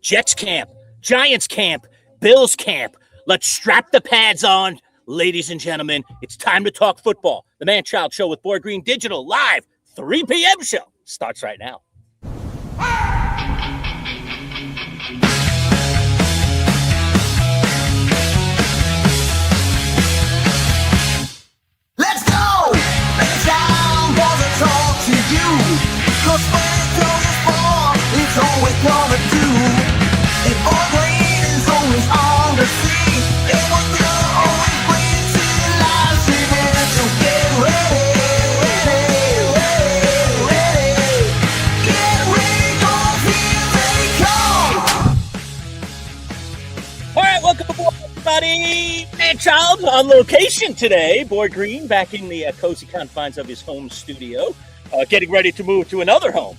Jets camp, Giants camp, Bills camp. Let's strap the pads on. Ladies and gentlemen, it's time to talk football. The Manchild Show with Boy Green Digital live 3 p.m. show starts right now. Let's go! Manchild wanna talk to you. Cause when it's born, it's always gonna do. And Boy Green is always on the scene. And what you're always bringing to your life, singing. So get ready, Get ready, cause here they come. All right, welcome aboard, everybody. Manchild on location today. Boy Green back in the cozy confines of his home studio, getting ready to move to another home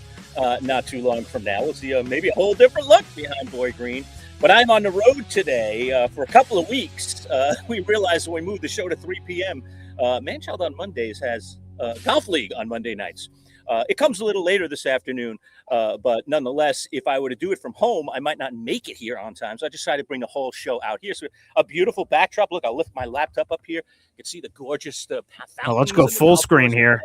not too long from now. We'll see maybe a whole different look behind Boy Green. But I'm on the road today for a couple of weeks. We realized when we moved the show to 3 p.m., Manchild on Mondays has golf league on Monday nights. It comes a little later this afternoon, but nonetheless, if I were to do it from home, I might not make it here on time. So I decided to bring the whole show out here. So a beautiful backdrop. Look, I'll lift my laptop up here. You can see the gorgeous fountains. Let's go full screen here.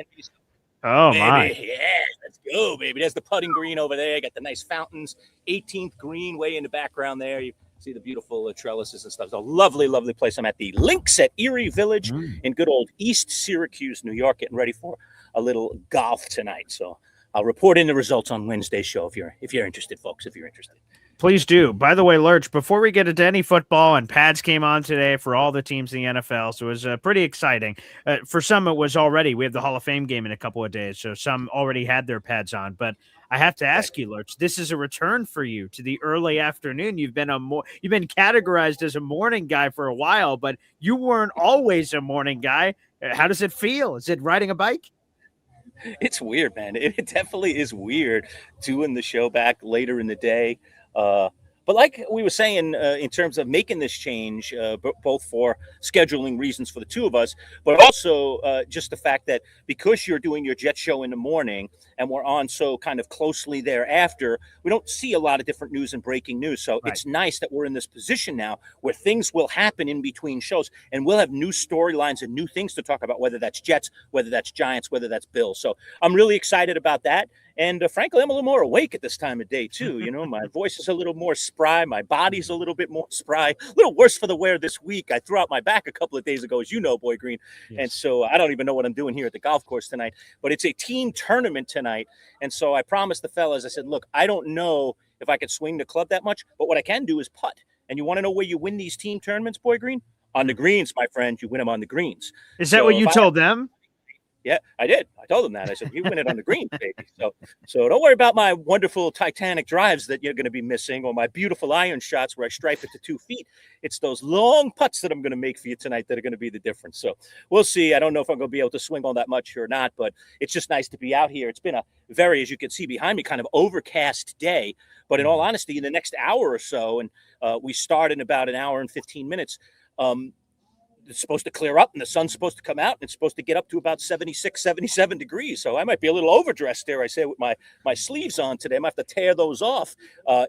Oh, baby. my. Yeah, let's go, baby. There's the putting green over there. Got the nice fountains. 18th green way in the background there. You see the beautiful trellises and stuff. It's a lovely, lovely place. I'm at the Links at Erie Village in good old East Syracuse, New York, getting ready for a little golf tonight. So I'll report in the results on Wednesday's show if you're interested, folks, if you're interested. Please do. By the way, Lurch, before we get into any football, and pads came on today for all the teams in the NFL, so it was pretty exciting. For some, it was already. We have the Hall of Fame game in a couple of days, so some already had their pads on. But I have to ask you, Lurch, this is a return for you to the early afternoon. You've been categorized as a morning guy for a while, but you weren't always a morning guy. How does it feel? Is it riding a bike? It's weird, man. It definitely is weird doing the show back later in the day. But like we were saying, in terms of making this change, both for scheduling reasons for the two of us, but also just the fact that because you're doing your Jet show in the morning and we're on so kind of closely thereafter, we don't see a lot of different news and breaking news. So It's nice that we're in this position now where things will happen in between shows and we'll have new storylines and new things to talk about, whether that's Jets, whether that's Giants, whether that's Bills. So I'm really excited about that. And frankly, I'm a little more awake at this time of day, too. You know, my voice is a little more spry. My body's a little bit more spry. A little worse for the wear this week. I threw out my back a couple of days ago, as you know, Boy Green. Yes. And so I don't even know what I'm doing here at the golf course tonight. But it's a team tournament tonight. And so I promised the fellas, I said, look, I don't know if I could swing the club that much. But what I can do is putt. And you want to know where you win these team tournaments, Boy Green? On the greens, my friend. You win them on the greens. Is that what you told them? Yeah, I did. I told them that. I said, you win it on the green, baby. So don't worry about my wonderful Titanic drives that you're going to be missing or my beautiful iron shots where I stripe it to 2 feet. It's those long putts that I'm going to make for you tonight that are going to be the difference. So we'll see. I don't know if I'm going to be able to swing all that much or not, but it's just nice to be out here. It's been a very, as you can see behind me, kind of overcast day. But in all honesty, in the next hour or so, and we start in about an hour and 15 minutes, it's supposed to clear up and the sun's supposed to come out and it's supposed to get up to about 76, 77 degrees. So I might be a little overdressed there. I say with my sleeves on today. I might have to tear those off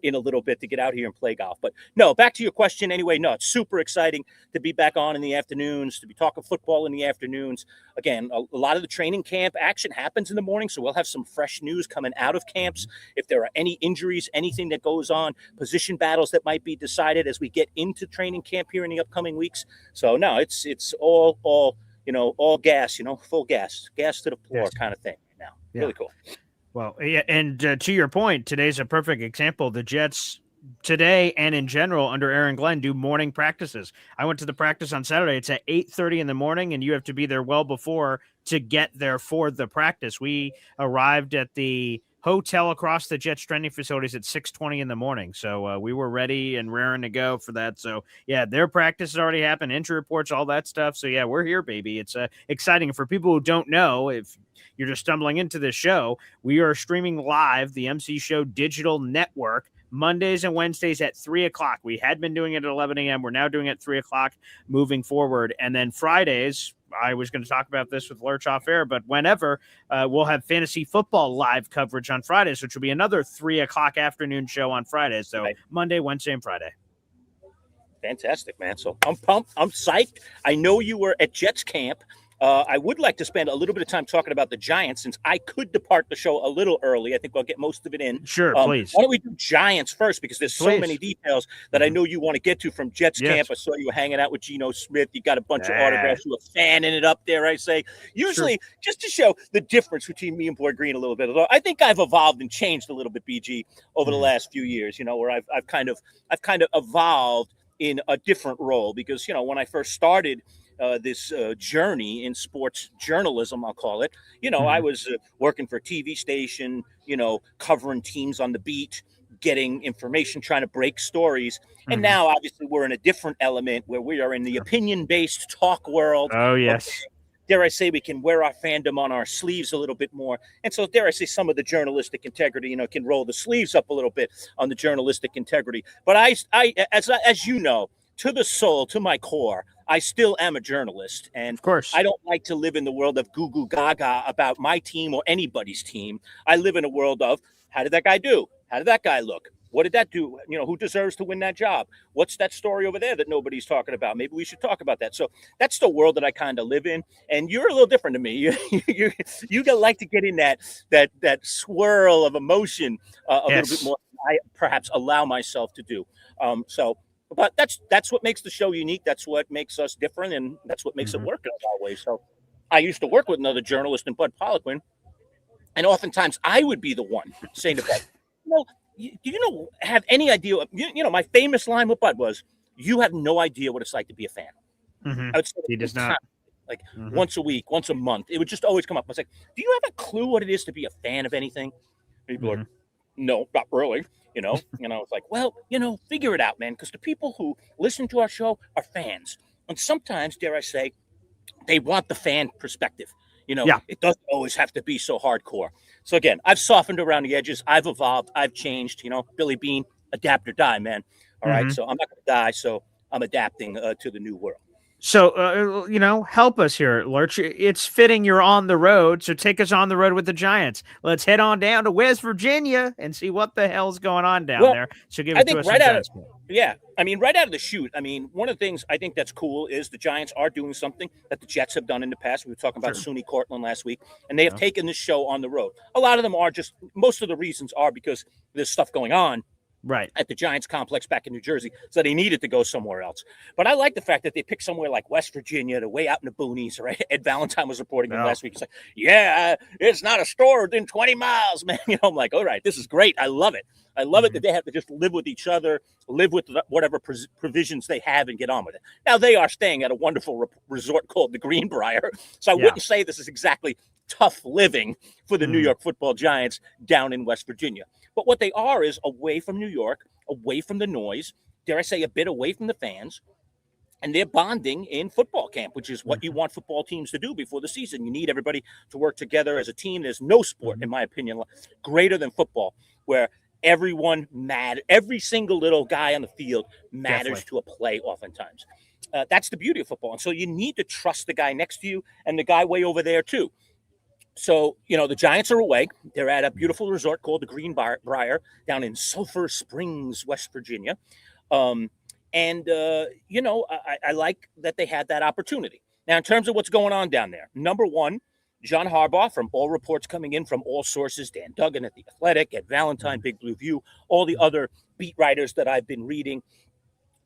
in a little bit to get out here and play golf. But no, back to your question anyway. No, it's super exciting to be back on in the afternoons, to be talking football in the afternoons. Again, a lot of the training camp action happens in the morning. So we'll have some fresh news coming out of camps. If there are any injuries, anything that goes on, position battles that might be decided as we get into training camp here in the upcoming weeks. So no, it's all gas, full gas to the floor kind of thing now. Yeah. Really cool. Well, yeah, and to your point, today's a perfect example. The Jets today and in general under Aaron Glenn do morning practices. I went to the practice on Saturday. It's at 8:30 in the morning, and you have to be there well before to get there for the practice. We arrived at the hotel across the Jets training facilities at 6:20 in the morning. So we were ready and raring to go for that. So yeah, their practice has already happened, injury reports, all that stuff. So yeah, we're here, baby. It's exciting. For people who don't know, if you're just stumbling into this show, we are streaming live the MC Show digital network Mondays and Wednesdays at 3 o'clock. We had been doing it at 11 a.m. We're now doing it at 3 o'clock moving forward. And then Fridays, I was going to talk about this with Lurch off air, but whenever we'll have fantasy football live coverage on Fridays, which will be another 3 o'clock afternoon show on Fridays. So Right. Monday, Wednesday, and Friday. Fantastic, man. So I'm pumped. I'm psyched. I know you were at Jets camp. I would like to spend a little bit of time talking about the Giants since I could depart the show a little early. I think I'll get most of it in. Sure, please. Why don't we do Giants first? Because there's so many details that I know you want to get to from Jets camp. I saw you were hanging out with Geno Smith. You got a bunch of autographs. You were fanning it up there, I say. Usually, just to show the difference between me and Boy Green a little bit. Although I think I've evolved and changed a little bit, BG, over the last few years, where I've kind of evolved in a different role because, when I first started this journey in sports journalism, I'll call it, I was working for a TV station, covering teams on the beat, getting information, trying to break stories. And now, obviously, we're in a different element where we are in the opinion-based talk world. Oh, yes. Dare I say we can wear our fandom on our sleeves a little bit more. And so dare I say some of the journalistic integrity, can roll the sleeves up a little bit on the journalistic integrity. But I as you know, to the soul, to my core, I still am a journalist. And of course, I don't like to live in the world of goo goo gaga about my team or anybody's team. I live in a world of how did that guy do? How did that guy look? What did that do? Who deserves to win that job? What's that story over there that nobody's talking about? Maybe we should talk about that. So that's the world that I kind of live in. And you're a little different to me. You like to get in that swirl of emotion a little bit more than I perhaps allow myself to do. But that's what makes the show unique. That's what makes us different, and that's what makes it work in a lot of ways. So I used to work with another journalist in Bud Poliquin, and oftentimes I would be the one saying to Bud, do you have any idea? My famous line with Bud was, "You have no idea what it's like to be a fan." I would say he does not. Like once a week, once a month. It would just always come up. I was like, "Do you have a clue what it is to be a fan of anything?" And he'd be like, "No, not really." And I was like, "Well, figure it out, man, because the people who listen to our show are fans, and sometimes, dare I say, they want the fan perspective." It doesn't always have to be so hardcore. So again, I've softened around the edges. I've evolved. I've changed. Billy Bean, adapt or die, man. All right. So I'm not going to die. So I'm adapting to the new world. So, help us here, Lurch. It's fitting you're on the road, so take us on the road with the Giants. Let's head on down to West Virginia and see what the hell's going on down there. So give it to us. Right out of the chute. One of the things I think that's cool is the Giants are doing something that the Jets have done in the past. We were talking about SUNY Cortland last week, and they have taken this show on the road. A lot of them are most of the reasons are because there's stuff going on at the Giants complex back in New Jersey, so they needed to go somewhere else. But I like the fact that they picked somewhere like West Virginia, way out in the boonies, right? Ed Valentine was reporting last week. He's like, it's not a store within 20 miles, man. I'm like, all right, this is great. I love it. I love it that they have to just live with each other, live with whatever provisions they have and get on with it. Now, they are staying at a wonderful resort called the Greenbrier, so I wouldn't say this is exactly tough living for the New York Football Giants down in West Virginia. But what they are is away from New York, away from the noise, dare I say a bit away from the fans, and they're bonding in football camp, which is what you want football teams to do before the season. You need everybody to work together as a team. There's no sport, in my opinion, greater than football, where everyone every single little guy on the field matters to a play oftentimes. That's the beauty of football. And so you need to trust the guy next to you and the guy way over there too. So, the Giants are away. They're at a beautiful resort called the Greenbrier down in Sulphur Springs, West Virginia. I like that they had that opportunity. Now, in terms of what's going on down there, number one, John Harbaugh, from all reports coming in from all sources, Dan Duggan at The Athletic, at Valentine, Big Blue View, all the other beat writers that I've been reading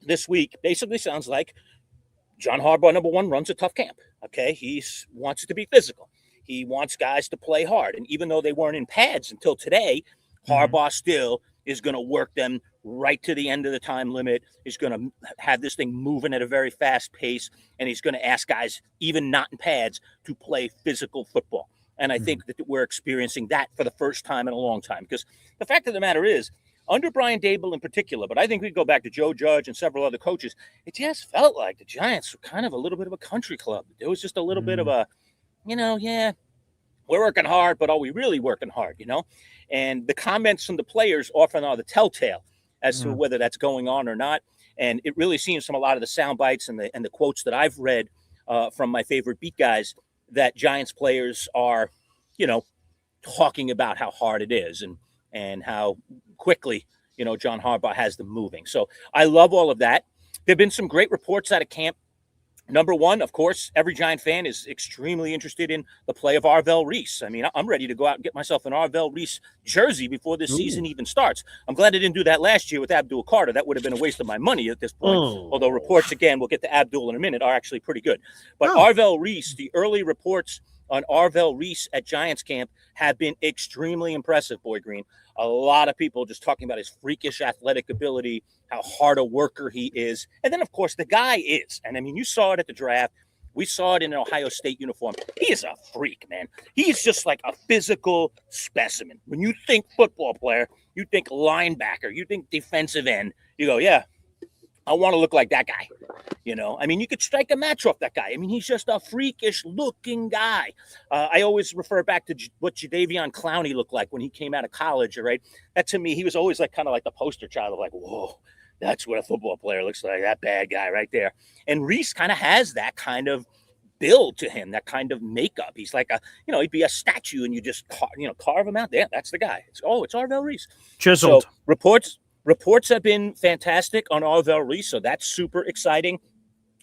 this week, basically sounds like John Harbaugh, number one, runs a tough camp. Okay, he wants it to be physical. He wants guys to play hard. And even though they weren't in pads until today, Harbaugh still is going to work them right to the end of the time limit. He's going to have this thing moving at a very fast pace. And he's going to ask guys, even not in pads, to play physical football. And I think that we're experiencing that for the first time in a long time. Because the fact of the matter is, under Brian Daboll in particular, but I think we go back to Joe Judge and several other coaches, it just felt like the Giants were kind of a little bit of a country club. There was just a little bit of a, we're working hard, but are we really working hard, And the comments from the players often are the telltale as to whether that's going on or not. And it really seems from a lot of the sound bites and the quotes that I've read from my favorite beat guys that Giants players are, talking about how hard it is and how quickly, John Harbaugh has them moving. So I love all of that. There've been some great reports out of camp. Number one, of course, every Giant fan is extremely interested in the play of Arvell Reese. I mean, I'm ready to go out and get myself an Arvell Reese jersey before this season even starts. I'm glad I didn't do that last year with Abdul Carter. That would have been a waste of my money at this point. Although reports, again, we'll get to Abdul in a minute, are actually pretty good. But Arvell Reese, the early reports on Arvell Reese at Giants camp have been extremely impressive, Boy Green. A lot of people just talking about his freakish athletic ability, how hard a worker he is. And then, of course, the guy is. And, I mean, you saw it at the draft. We saw it in an Ohio State uniform. He is a freak, man. He's just like a physical specimen. When you think football player, you think linebacker, you think defensive end. You go, yeah, I want to look like that guy. I mean, you could strike a match off that guy. I mean, he's just a freakish looking guy. I always refer back to what Jadeveon Clowney looked like when he came out of college, right? That to me, he was always like kind of like the poster child of like, whoa, that's what a football player looks like, that bad guy right there. And Reese kind of has that kind of build to him, that kind of makeup. He's like he'd be a statue and you just, carve him out there. That's the guy. It's Arvell Reese. Chiseled. So reports have been fantastic on Arvell Reese, so that's super exciting.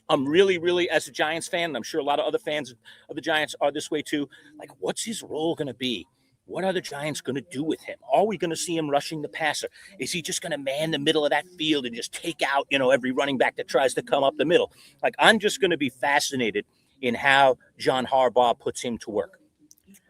I'm really, really, as a Giants fan, and I'm sure a lot of other fans of the Giants are this way too, like, what's his role going to be? What are the Giants going to do with him? Are we going to see him rushing the passer? Is he just going to man the middle of that field and just take out, every running back that tries to come up the middle? Like, I'm just going to be fascinated in how John Harbaugh puts him to work.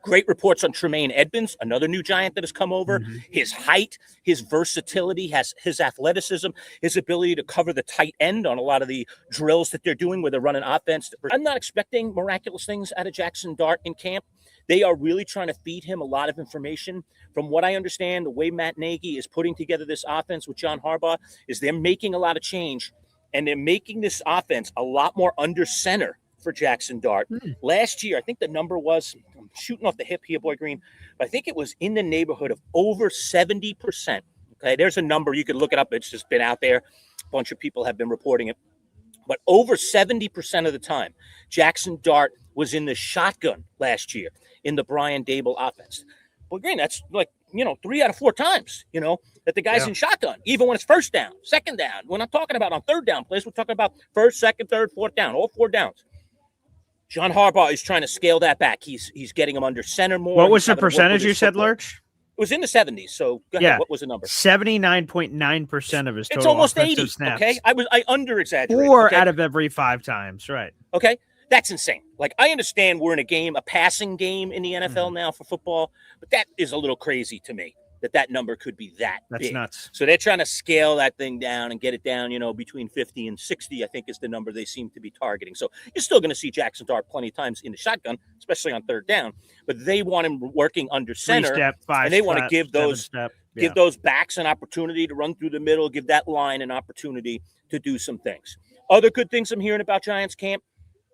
Great reports on Tremaine Edmonds, another new Giant that has come over. His height, his versatility, his athleticism, his ability to cover the tight end on a lot of the drills that they're doing where they're running offense. I'm not expecting miraculous things out of Jackson Dart in camp. They are really trying to feed him a lot of information. From what I understand, the way Matt Nagy is putting together this offense with John Harbaugh is they're making a lot of change, and they're making this offense a lot more under center for Jackson Dart. Last year, I think the number was, I'm shooting off the hip here, Boy Green, but I think it was in the neighborhood of over 70%. Okay, there's a number. You can look it up. It's just been out there. A bunch of people have been reporting it. But over 70% of the time, Jackson Dart was in the shotgun last year in the Brian Dable offense. Boy Green, that's like, 3 out of 4 times, that the guy's in shotgun, even when it's first down, second down. We're not talking about on third down plays. We're talking about first, second, third, fourth down, all 4 downs. John Harbaugh is trying to scale that back. He's getting him under center more. What was the percentage you said, Lurch? It was in the 70s. So go ahead. What was the number? 79.9% of his total. It's almost 80. Snaps. Okay, I under exaggerated. 4 out of every 5 times, right? Okay, that's insane. Like, I understand we're in a passing game in the NFL now for football, but that is a little crazy to me. That number could be that's big. Nuts. So they're trying to scale that thing down and get it down, between 50 and 60, I think is the number they seem to be targeting. So you're still going to see Jackson Dart plenty of times in the shotgun, especially on third down, but they want him working under center, and they want to give those backs an opportunity to run through the middle, give that line an opportunity to do some things. Other good things I'm hearing about Giants camp,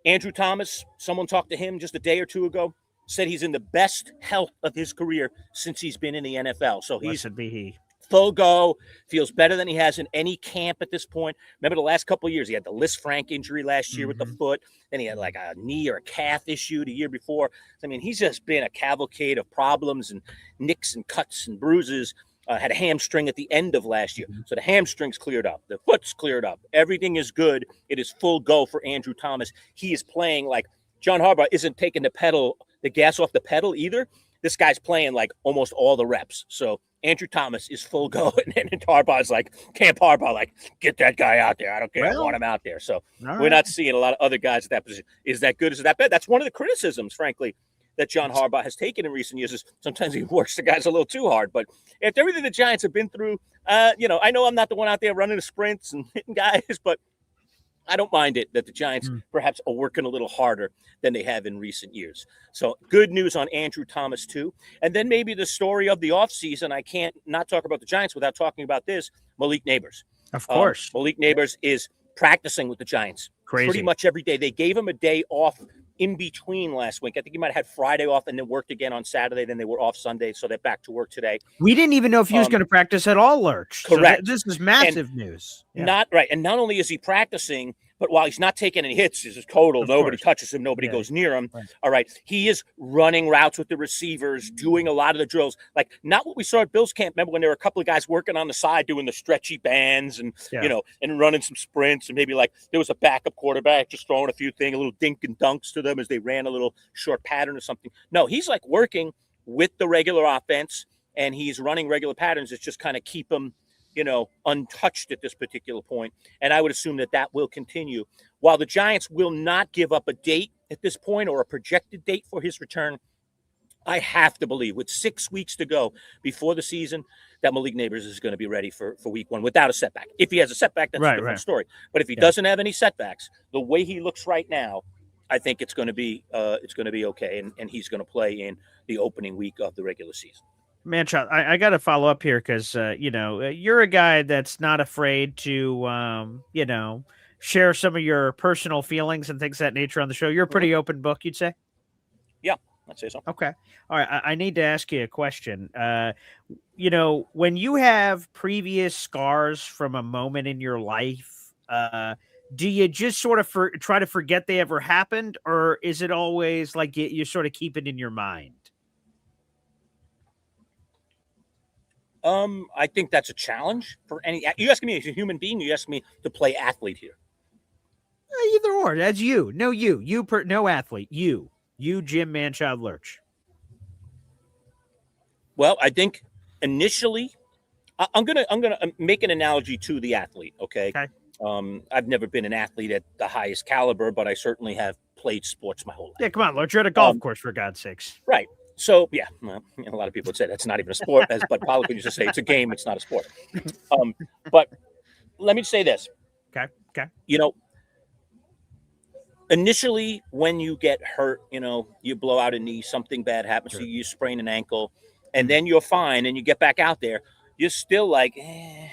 Andrew Thomas, someone talked to him just a day or two ago, said he's in the best health of his career since he's been in the NFL. So he's full go, feels better than he has in any camp at this point. Remember the last couple of years, he had the Liz Frank injury last year with the foot. Then he had like a knee or a calf issue the year before. I mean, he's just been a cavalcade of problems and nicks and cuts and bruises. Had a hamstring at the end of last year. So the hamstring's cleared up. The foot's cleared up. Everything is good. It is full go for Andrew Thomas. He is playing like John Harbaugh isn't taking the gas off the pedal either. This guy's playing like almost all the reps. So Andrew Thomas is full go. And Harbaugh's like, Camp Harbaugh, like, get that guy out there. I don't care. I want him out there. So we're not seeing a lot of other guys at that position. Is that good? Is that bad? That's one of the criticisms, frankly, that John Harbaugh has taken in recent years is sometimes he works the guys a little too hard. But after everything the Giants have been through, I know I'm not the one out there running the sprints and hitting guys, but I don't mind it that the Giants perhaps are working a little harder than they have in recent years. So good news on Andrew Thomas, too. And then maybe the story of the offseason. I can't not talk about the Giants without talking about this. Malik Neighbors. Of course. Malik Neighbors is practicing with the Giants pretty much every day. They gave him a day off in between last week. I think he might have had Friday off and then worked again on Saturday. Then they were off Sunday, so they're back to work today. We didn't even know if he was going to practice at all, Lurch. Correct. So this is massive news. Yeah. Not right. And not only is he practicing, but while he's not taking any hits, this is total. Of Nobody course. touches him. Nobody goes near him. Right. All right. He is running routes with the receivers, doing a lot of the drills. Like not what we saw at Bills camp. Remember when there were a couple of guys working on the side doing the stretchy bands and, and running some sprints, and maybe like there was a backup quarterback just throwing a few things, a little dink and dunks to them as they ran a little short pattern or something. No, he's like working with the regular offense, and he's running regular patterns that just kind of keep him, untouched at this particular point. And I would assume that will continue. While the Giants will not give up a date at this point or a projected date for his return, I have to believe with 6 weeks to go before the season that Malik Neighbors is going to be ready for week one without a setback. If he has a setback, that's a different story. But if he doesn't have any setbacks, the way he looks right now, I think it's going to be okay, and he's going to play in the opening week of the regular season. Manchild, I got to follow up here because, you're a guy that's not afraid to, share some of your personal feelings and things of that nature on the show. You're a pretty open book, you'd say? Yeah, I'd say so. Okay. All right. I need to ask you a question. When you have previous scars from a moment in your life, do you just sort of try to forget they ever happened, or is it always like you sort of keep it in your mind? I think that's a challenge for any. You asking me as a human being? Or you asking me to play athlete here? Either or. That's you. No, no athlete. You, Jim Manchild Lurch. Well, I think initially, I'm gonna make an analogy to the athlete. Okay. I've never been an athlete at the highest caliber, but I certainly have played sports my whole life. Yeah, come on, Lurch. You're at a golf course, for God's sakes. Right. So, yeah, well, a lot of people would say that's not even a sport, but Pollock used to say it's a game, it's not a sport. But let me say this. Okay. Initially, when you get hurt, you blow out a knee, something bad happens to you, you sprain an ankle, and then you're fine, and you get back out there, you're still like, and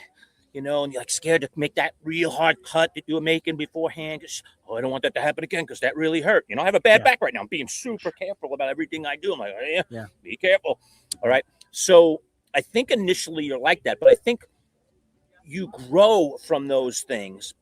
you're like scared to make that real hard cut that you were making beforehand. I don't want that to happen again because that really hurt. I have a bad back right now. I'm being super careful about everything I do. I'm like, be careful. All right. So I think initially you're like that, but I think you grow from those things.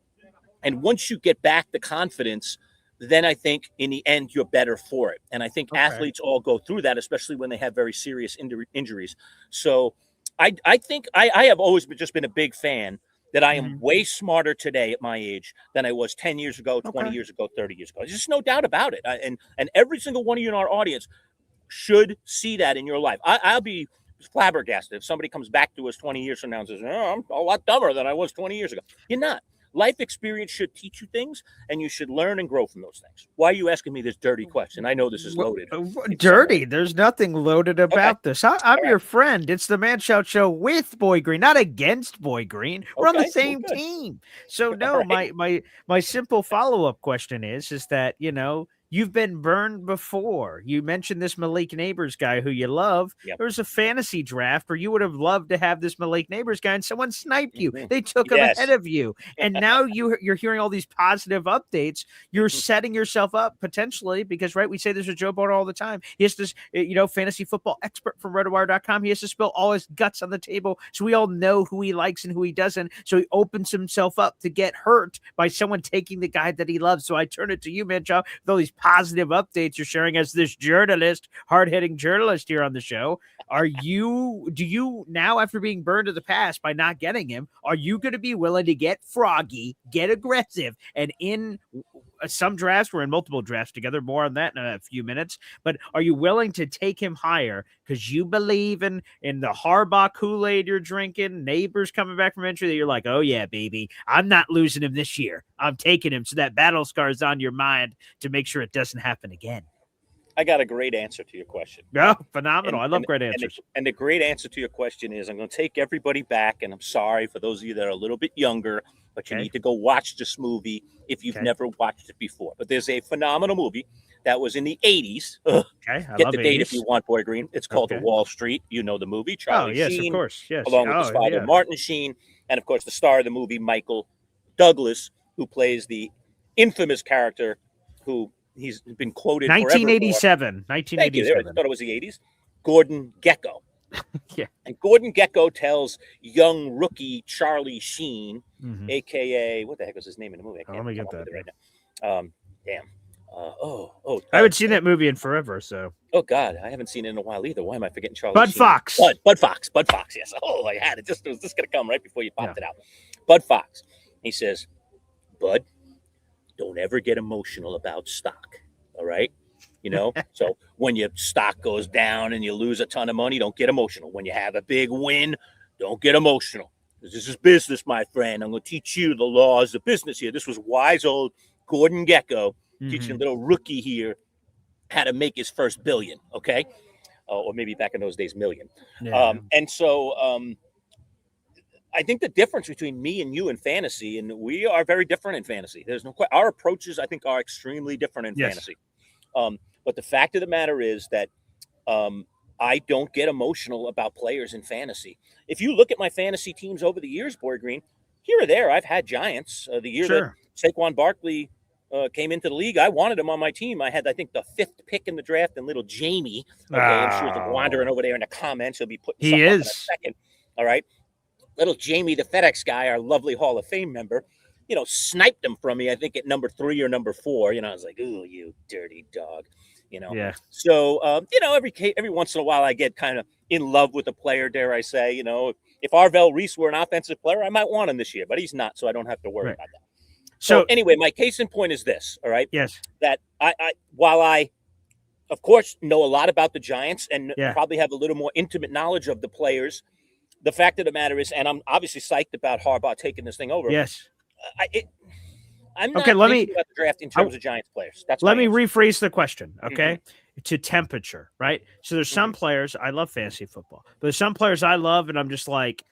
And once you get back the confidence, then I think in the end you're better for it. And I think athletes all go through that, especially when they have very serious injuries. So I think I have always just been a big fan that I am way smarter today at my age than I was 10 years ago, 20 years ago, 30 years ago. There's just no doubt about it. And every single one of you in our audience should see that in your life. I'll be flabbergasted if somebody comes back to us 20 years from now and says, I'm a lot dumber than I was 20 years ago. You're not. Life experience should teach you things, and you should learn and grow from those things. Why are you asking me this dirty question? I know this is loaded. Dirty? There's nothing loaded about this. I'm your friend. It's the Manchild Show with Boy Green, not against Boy Green. We're on the same team. So no, my simple follow-up question is that, you've been burned before. You mentioned this Malik Neighbors guy who you love. Yep. There was a fantasy draft where you would have loved to have this Malik Neighbors guy, and someone sniped you. They took him ahead of you. And now you're hearing all these positive updates. You're setting yourself up potentially because, we say this with Joe Bono all the time. He has this, fantasy football expert from RotoWire.com. He has to spill all his guts on the table so we all know who he likes and who he doesn't. So he opens himself up to get hurt by someone taking the guy that he loves. So I turn it to you, Manchild, with all these positive updates you're sharing as this journalist, hard-hitting journalist here on the show. Do you now, after being burned to the past by not getting him, are you going to be willing to get froggy, get aggressive, and in some drafts, we're in multiple drafts together, more on that in a few minutes, but are you willing to take him higher because you believe in the Harbaugh Kool-Aid you're drinking, Neighbors coming back from injury, that you're like, oh yeah, baby, I'm not losing him this year. I'm taking him. So that battle scar is on your mind to make sure it doesn't happen again. I got a great answer to your question. Oh, phenomenal. I love great answers. And the great answer to your question is I'm going to take everybody back, and I'm sorry for those of you that are a little bit younger, but you need to go watch this movie if you've never watched it before. But there's a phenomenal movie that was in the 80s. Get the date if you want, Boy Green. It's called Wall Street. You know the movie. Charlie Sheen, of course. Yes. Along with his father, Martin Sheen, and, of course, the star of the movie, Michael Douglas, who plays the infamous character who he's been quoted forever. 1987. Thank you. I thought it was the 80s. Gordon Gekko. Yeah. And Gordon Gekko tells young rookie Charlie Sheen, a.k.a. what the heck was his name in the movie? Let me get that right now. Damn. I haven't seen that movie in forever, so. Oh, God. I haven't seen it in a while either. Why am I forgetting Charlie Bud Sheen? Fox. Bud Fox, yes. Oh, I had it. It was just going to come right before you popped it out. Bud Fox. He says, Bud, don't ever get emotional about stock, all right? So when your stock goes down and you lose a ton of money, don't get emotional. When you have a big win, don't get emotional. This is business, my friend. I'm going to teach you the laws of business here. This was wise old Gordon Gekko teaching a little rookie here how to make his first billion, okay? Or maybe back in those days, million. Yeah. And so I think the difference between me and you in fantasy, and we are very different in fantasy. There's no question. Our approaches, I think, are extremely different in fantasy. But the fact of the matter is that I don't get emotional about players in fantasy. If you look at my fantasy teams over the years, Boy Green, here or there, I've had giants. The year that Saquon Barkley came into the league, I wanted him on my team. I had, I think, the 5th pick in the draft, and little Jamie. Okay, I'm sure he's wandering over there in the comments. He'll be putting something up in a second. All right. Little Jamie, the FedEx guy, our lovely Hall of Fame member, sniped him from me, I think, at number 3 or number 4. I was like, ooh, you dirty dog. Yeah. So, every once in a while I get kind of in love with a player, dare I say. If Arvell Reese were an offensive player, I might want him this year, but he's not, so I don't have to worry about that. So anyway, my case in point is this, all right? Yes. That while I, of course, know a lot about the Giants and probably have a little more intimate knowledge of the players, the fact of the matter is, and I'm obviously psyched about Harbaugh taking this thing over. Yes. I'm not thinking about the draft in terms of Giants players. Let me rephrase the question, okay? To temperature, right? So there's some players, I love fantasy football, but there's some players I love, and I'm just like,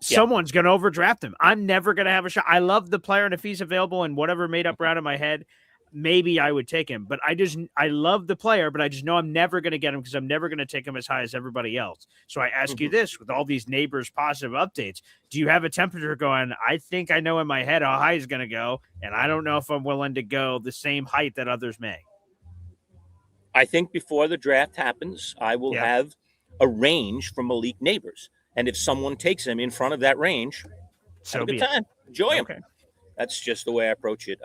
someone's going to overdraft him. I'm never going to have a shot. I love the player, and if he's available in whatever made up round in my head, maybe I would take him. But I love the player, but I just know I'm never going to get him because I'm never going to take him as high as everybody else. So I ask you this, with all these neighbors' positive updates, do you have a temperature going, I think I know in my head how high he's going to go, and I don't know if I'm willing to go the same height that others may? I think before the draft happens, I will have a range from Malik Neighbors. And if someone takes him in front of that range, have a good time. Enjoy him. That's just the way I approach it.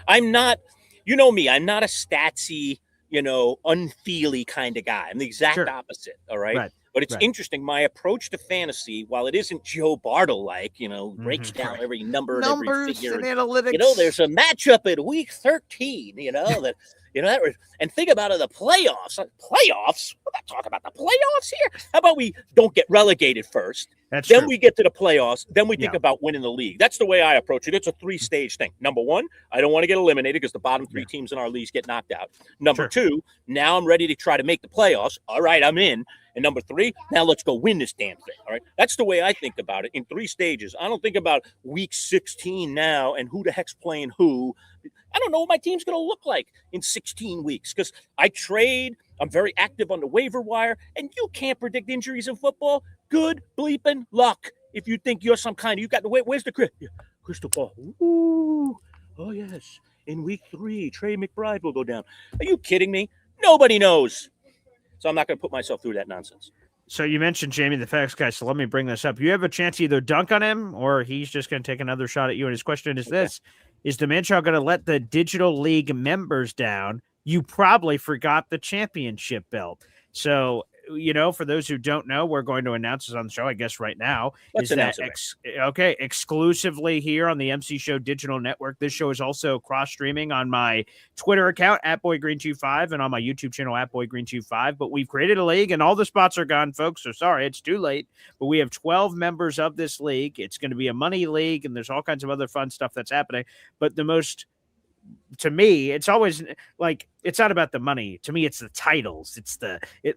I'm not, me, I'm not a statsy, unfeely kind of guy. I'm the exact opposite. All right. But it's interesting. My approach to fantasy, while it isn't Joe Bartle-like, breaks down every number and every figure. And analytics. There's a matchup at week 13, and think about it, the playoffs. Playoffs? We're not talking about the playoffs here. How about we don't get relegated first? Then we get to the playoffs. Then we think about winning the league. That's the way I approach it. It's a 3-stage thing. Number 1, I don't want to get eliminated because the bottom 3 teams in our leagues get knocked out. Number 2, now I'm ready to try to make the playoffs. All right, I'm in. And number 3, now let's go win this damn thing. All right. That's the way I think about it in 3 stages. I don't think about week 16 now and who the heck's playing who. I don't know what my team's going to look like in 16 weeks because I trade. I'm very active on the waiver wire, and you can't predict injuries in football. Good bleeping luck. If you think you're some kind of, you got the where's the crystal ball? Ooh, oh yes. In week 3, Trey McBride will go down. Are you kidding me? Nobody knows. So I'm not going to put myself through that nonsense. So you mentioned Jamie the FedEx guy, so let me bring this up. You have a chance to either dunk on him or he's just going to take another shot at you. And his question is this: is the Manchild going to let the Digital League members down? You probably forgot the championship belt. So, for those who don't know, we're going to announce this on the show, I guess, right now. Let's announce it. Exclusively here on the MC Show Digital Network. This show is also cross-streaming on my Twitter account, @BoyGreen25, and on my YouTube channel, @BoyGreen25. But we've created a league, and all the spots are gone, folks. So sorry, it's too late. But we have 12 members of this league. It's going to be a money league, and there's all kinds of other fun stuff that's happening. But to me, it's always like, it's not about the money. To me, it's the titles.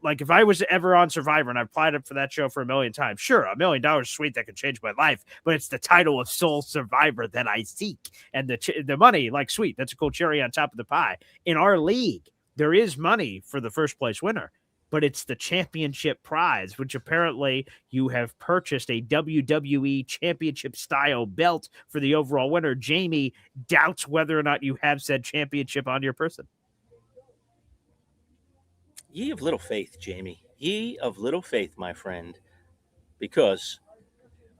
Like if I was ever on Survivor and I applied up for that show for $1 million times, sure, $1 million, sweet, that could change my life. But it's the title of sole survivor that I seek, and the money, like, sweet, that's a cool cherry on top of the pie. In our league, there is money for the first place winner, but it's the championship prize, which apparently you have purchased a WWE championship style belt for the overall winner. Jamie doubts whether or not you have said championship on your person. Ye of little faith, Jamie. Ye of little faith, my friend. Because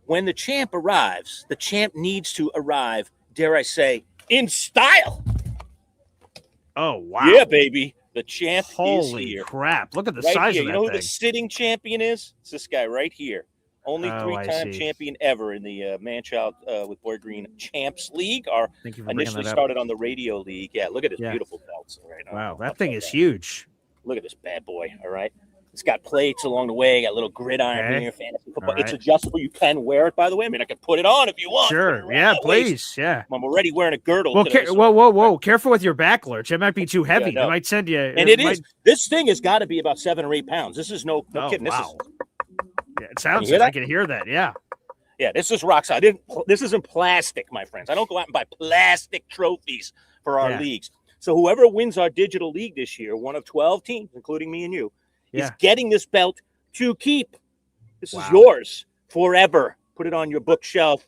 when the champ arrives, the champ needs to arrive, dare I say, in style. Oh, wow. Yeah, baby. The champ is Holy here. crap. Look at the Right size here. of You that know who thing. the sitting champion is? It's this guy right here. Only Oh, I three-time see. champion ever in the Manchild with Boy Green Champs League. Our Thank you for bringing initially that up. started on the radio league. Yeah, look at his Yeah. beautiful belts right now. Wow, that thing is huge. Look at this bad boy. All right. It's got plates along the way, got a little gridiron Okay. here, fantasy football. All right. It's adjustable. You can wear it, by the way. I mean, I can put it on if you want. Put it Sure. around Yeah, my waist. please. Yeah. I'm already wearing a girdle Well, today. so- whoa. Careful with your back lurch. It might be too heavy. no. It might send you. And it is. This thing has got to be about 7 or 8 pounds. This is no Oh, kidding. This wow. is Yeah, it sounds hear like I that? can hear that. Yeah. Yeah, this is rock solid. This isn't plastic, my friends. I don't go out and buy plastic trophies for our Yeah. leagues. So whoever wins our digital league this year, one of 12 teams, including me and you, is Yeah. getting this belt to keep. This Wow. is yours forever. Put it on your bookshelf.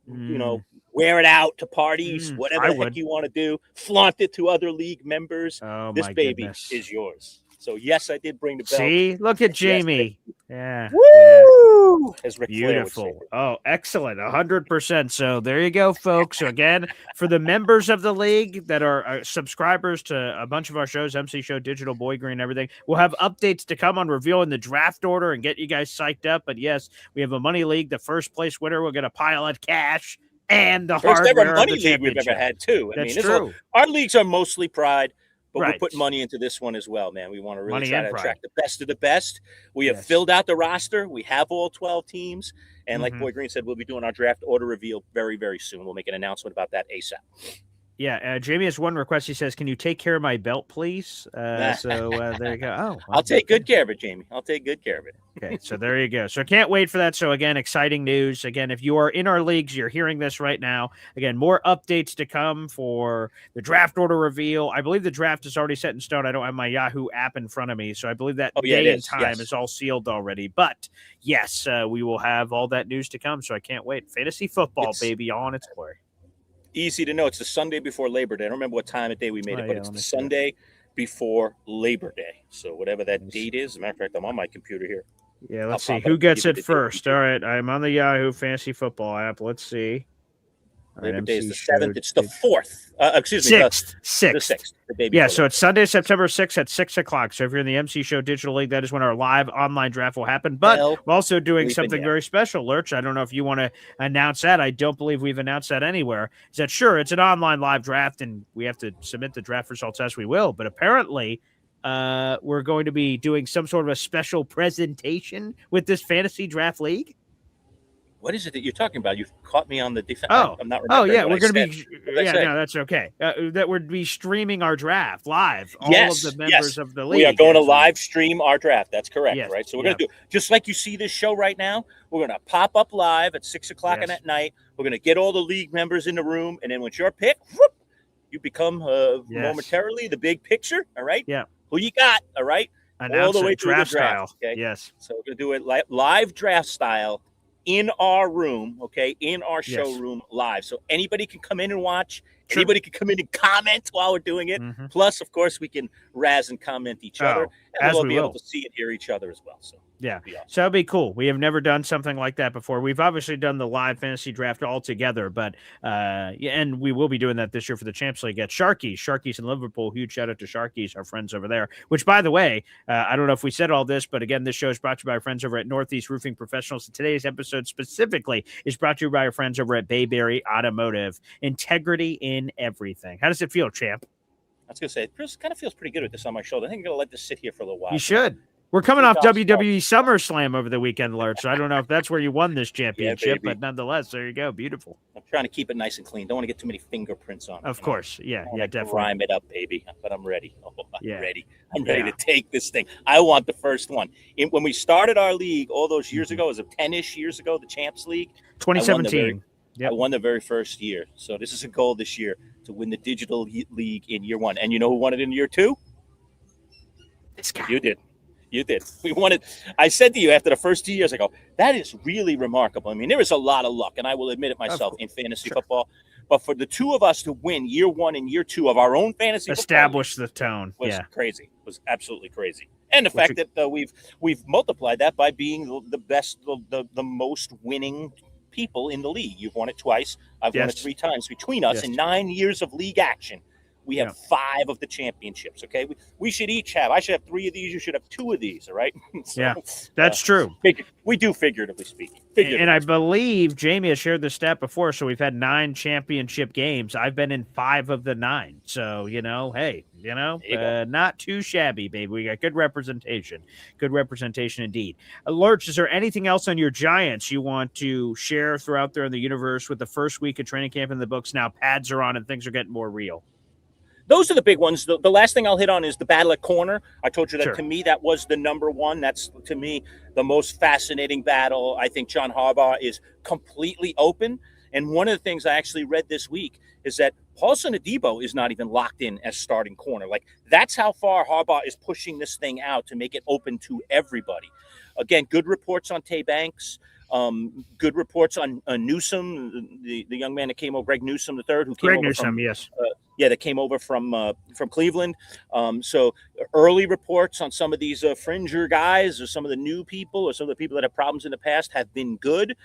You know, wear it out to parties, whatever I the heck would. you want to do. Flaunt it to other league members. Oh, This my baby goodness. is yours. So yes, I did bring the belt. See, look at Yes, Jamie. Yeah. Woo! As Ric Flair would say. Beautiful. Oh, excellent. 100%. So there you go, folks. So again, for the members of the league that are subscribers to a bunch of our shows, MC Show, Digital Boy Green, everything, we'll have updates to come on revealing the draft order and get you guys psyched up. But yes, we have a money league. The first place winner will get a pile of cash and the First hardware ever of money the league we've ever championship. had too. I That's mean, true. our leagues are mostly pride, but Right. we're putting money into this one as well, man. We want to really Money try and to pride. attract the best of the best. We have Yes. filled out the roster. We have all 12 teams. And like Mhm. Boy Green said, we'll be doing our draft order reveal very, very soon. We'll make an announcement about that ASAP. Yeah, Jamie has one request. He says, "Can you take care of my belt, please?" So there you go. Oh, I'll take good care of it, Jamie. I'll take good care of it. Okay, so there you go. So can't wait for that. So again, exciting news. Again, if you are in our leagues, you're hearing this right now. Again, more updates to come for the draft order reveal. I believe the draft is already set in stone. I don't have my Yahoo app in front of me, so I believe that Oh, yeah, it day and is. time Yes. is all sealed already. But yes, we will have all that news to come. So I can't wait. Fantasy football, It's- baby, all in its glory. Easy to know. It's the Sunday before Labor Day. I don't remember what time of day we made Oh, it, but yeah, it's let the me see. Sunday before Labor Day. So whatever that Let me see. date is. As a matter of fact, I'm on my computer here. Yeah, let's I'll see pop it who up and gets give you it the date. first. All right, I'm on the Yahoo Fantasy Football app. Let's see. All right, Labor Day is MC the 7th. showed It's the it- 4th. Excuse me, Sixth. the Sixth. 6th. The day Yeah, before so Labor it's Sunday, September 6th at 6 o'clock. So if you're in the MC Show Digital League, that is when our live online draft will happen. But Hell, we're also doing bleeping something yeah. very special, Lurch. I don't know if you want to announce that. I don't believe we've announced that anywhere. Is that sure? It's an online live draft, and we have to submit the draft results as we will. But apparently, we're going to be doing some sort of a special presentation with this fantasy draft league. What is it that you're talking about? You've caught me on the defense. Oh, I'm not Oh remembering. yeah, what we're I going to said. be. What did I Yeah, say? no, that's okay. That would be streaming our draft live. All Yes, of the members yes. of the league. We are going to as live stream our draft. That's correct, Yes, right? So we're going to do just like you see this show right now. We're going to pop up live at 6 o'clock Yes. at night. We're going to get all the league members in the room, and then once you're picked, whoop, you become Yes. momentarily the big picture. All right. Yeah. Who you got? All right. Announce the way it through the draft draft, style. okay? Yes. So we're going to do it live draft style in our room, okay, in our showroom live. So anybody can come in and watch. Sure. Anybody can come in and comment while we're doing it. Mhm. Plus, of course, we can razz and comment each other. Oh, And as we'll we be will. able to see and hear each other as well. So Yeah. it'll be awesome. So that'd be cool. We have never done something like that before. We've obviously done the live fantasy draft all together, but yeah, and we will be doing that this year for the Champs League at Sharkies in Liverpool. Huge shout out to Sharkies, our friends over there. Which, by the way, I don't know if we said all this, but again, this show is brought to you by our friends over at Northeast Roofing Professionals. And today's episode specifically is brought to you by our friends over at Bayberry Automotive. Integrity in everything. How does it feel, champ? I was going to say, it kind of feels pretty good with this on my shoulder. I think I'm going to let this sit here for a little while. You should. We're coming off Good job, WWE SummerSlam over the weekend, Lurch. So I don't know if that's where you won this championship, baby. but nonetheless, there you go. Beautiful. I'm trying to keep it nice and clean. Don't want to get too many fingerprints on it. Of you know? course. Yeah, I wanna yeah, definitely. Grime it up, baby. But I'm ready. Oh, I'm Yeah. ready. I'm ready Yeah. to take this thing. I want the first one. When we started our league all those years ago, it was 10-ish years ago, the Champs League. 2017. Yep. I won the very first year. So this is a goal this year to win the digital league in year one. And you know who won it in year two? This guy. You did. You did. We won it. I said to you after the first 2 years, I go, that is really remarkable. I mean, there is a lot of luck, and I will admit it myself in fantasy football. But for the two of us to win year one and year two of our own fantasy Establish the tone. football was Yeah. crazy. Was absolutely crazy. And the fact that we've multiplied that by being the best, the most winning people in the league. You've won it twice. I've won it 3 times. Between us, in 9 years of league action, we have 5 of the championships. Okay, we should each have. I should have 3 of these. You should have 2 of these. All right. So, that's true. We do, figuratively speaking. And I believe Jamie has shared this stat before. So we've had 9 championship games. I've been in 5 of the 9. So hey, not too shabby, baby. We got good representation. Good representation indeed. Lurch, is there anything else on your Giants you want to share throughout there in the universe with the first week of training camp in the books? Now pads are on and things are getting more real. Those are the big ones. The last thing I'll hit on is the battle at corner. I told you that to me, that was the number one. That's, to me, the most fascinating battle. I think John Harbaugh is completely open. And one of the things I actually read this week is that Paulson Adebo is not even locked in as starting corner. Like, that's how far Harbaugh is pushing this thing out to make it open to everybody. Again, good reports on Tay Banks. Good reports on Newsome, the young man that came over, Greg Newsome III, who came over from, that came over from Cleveland. So early reports on some of these fringer guys, or some of the new people, or some of the people that have problems in the past, have been good.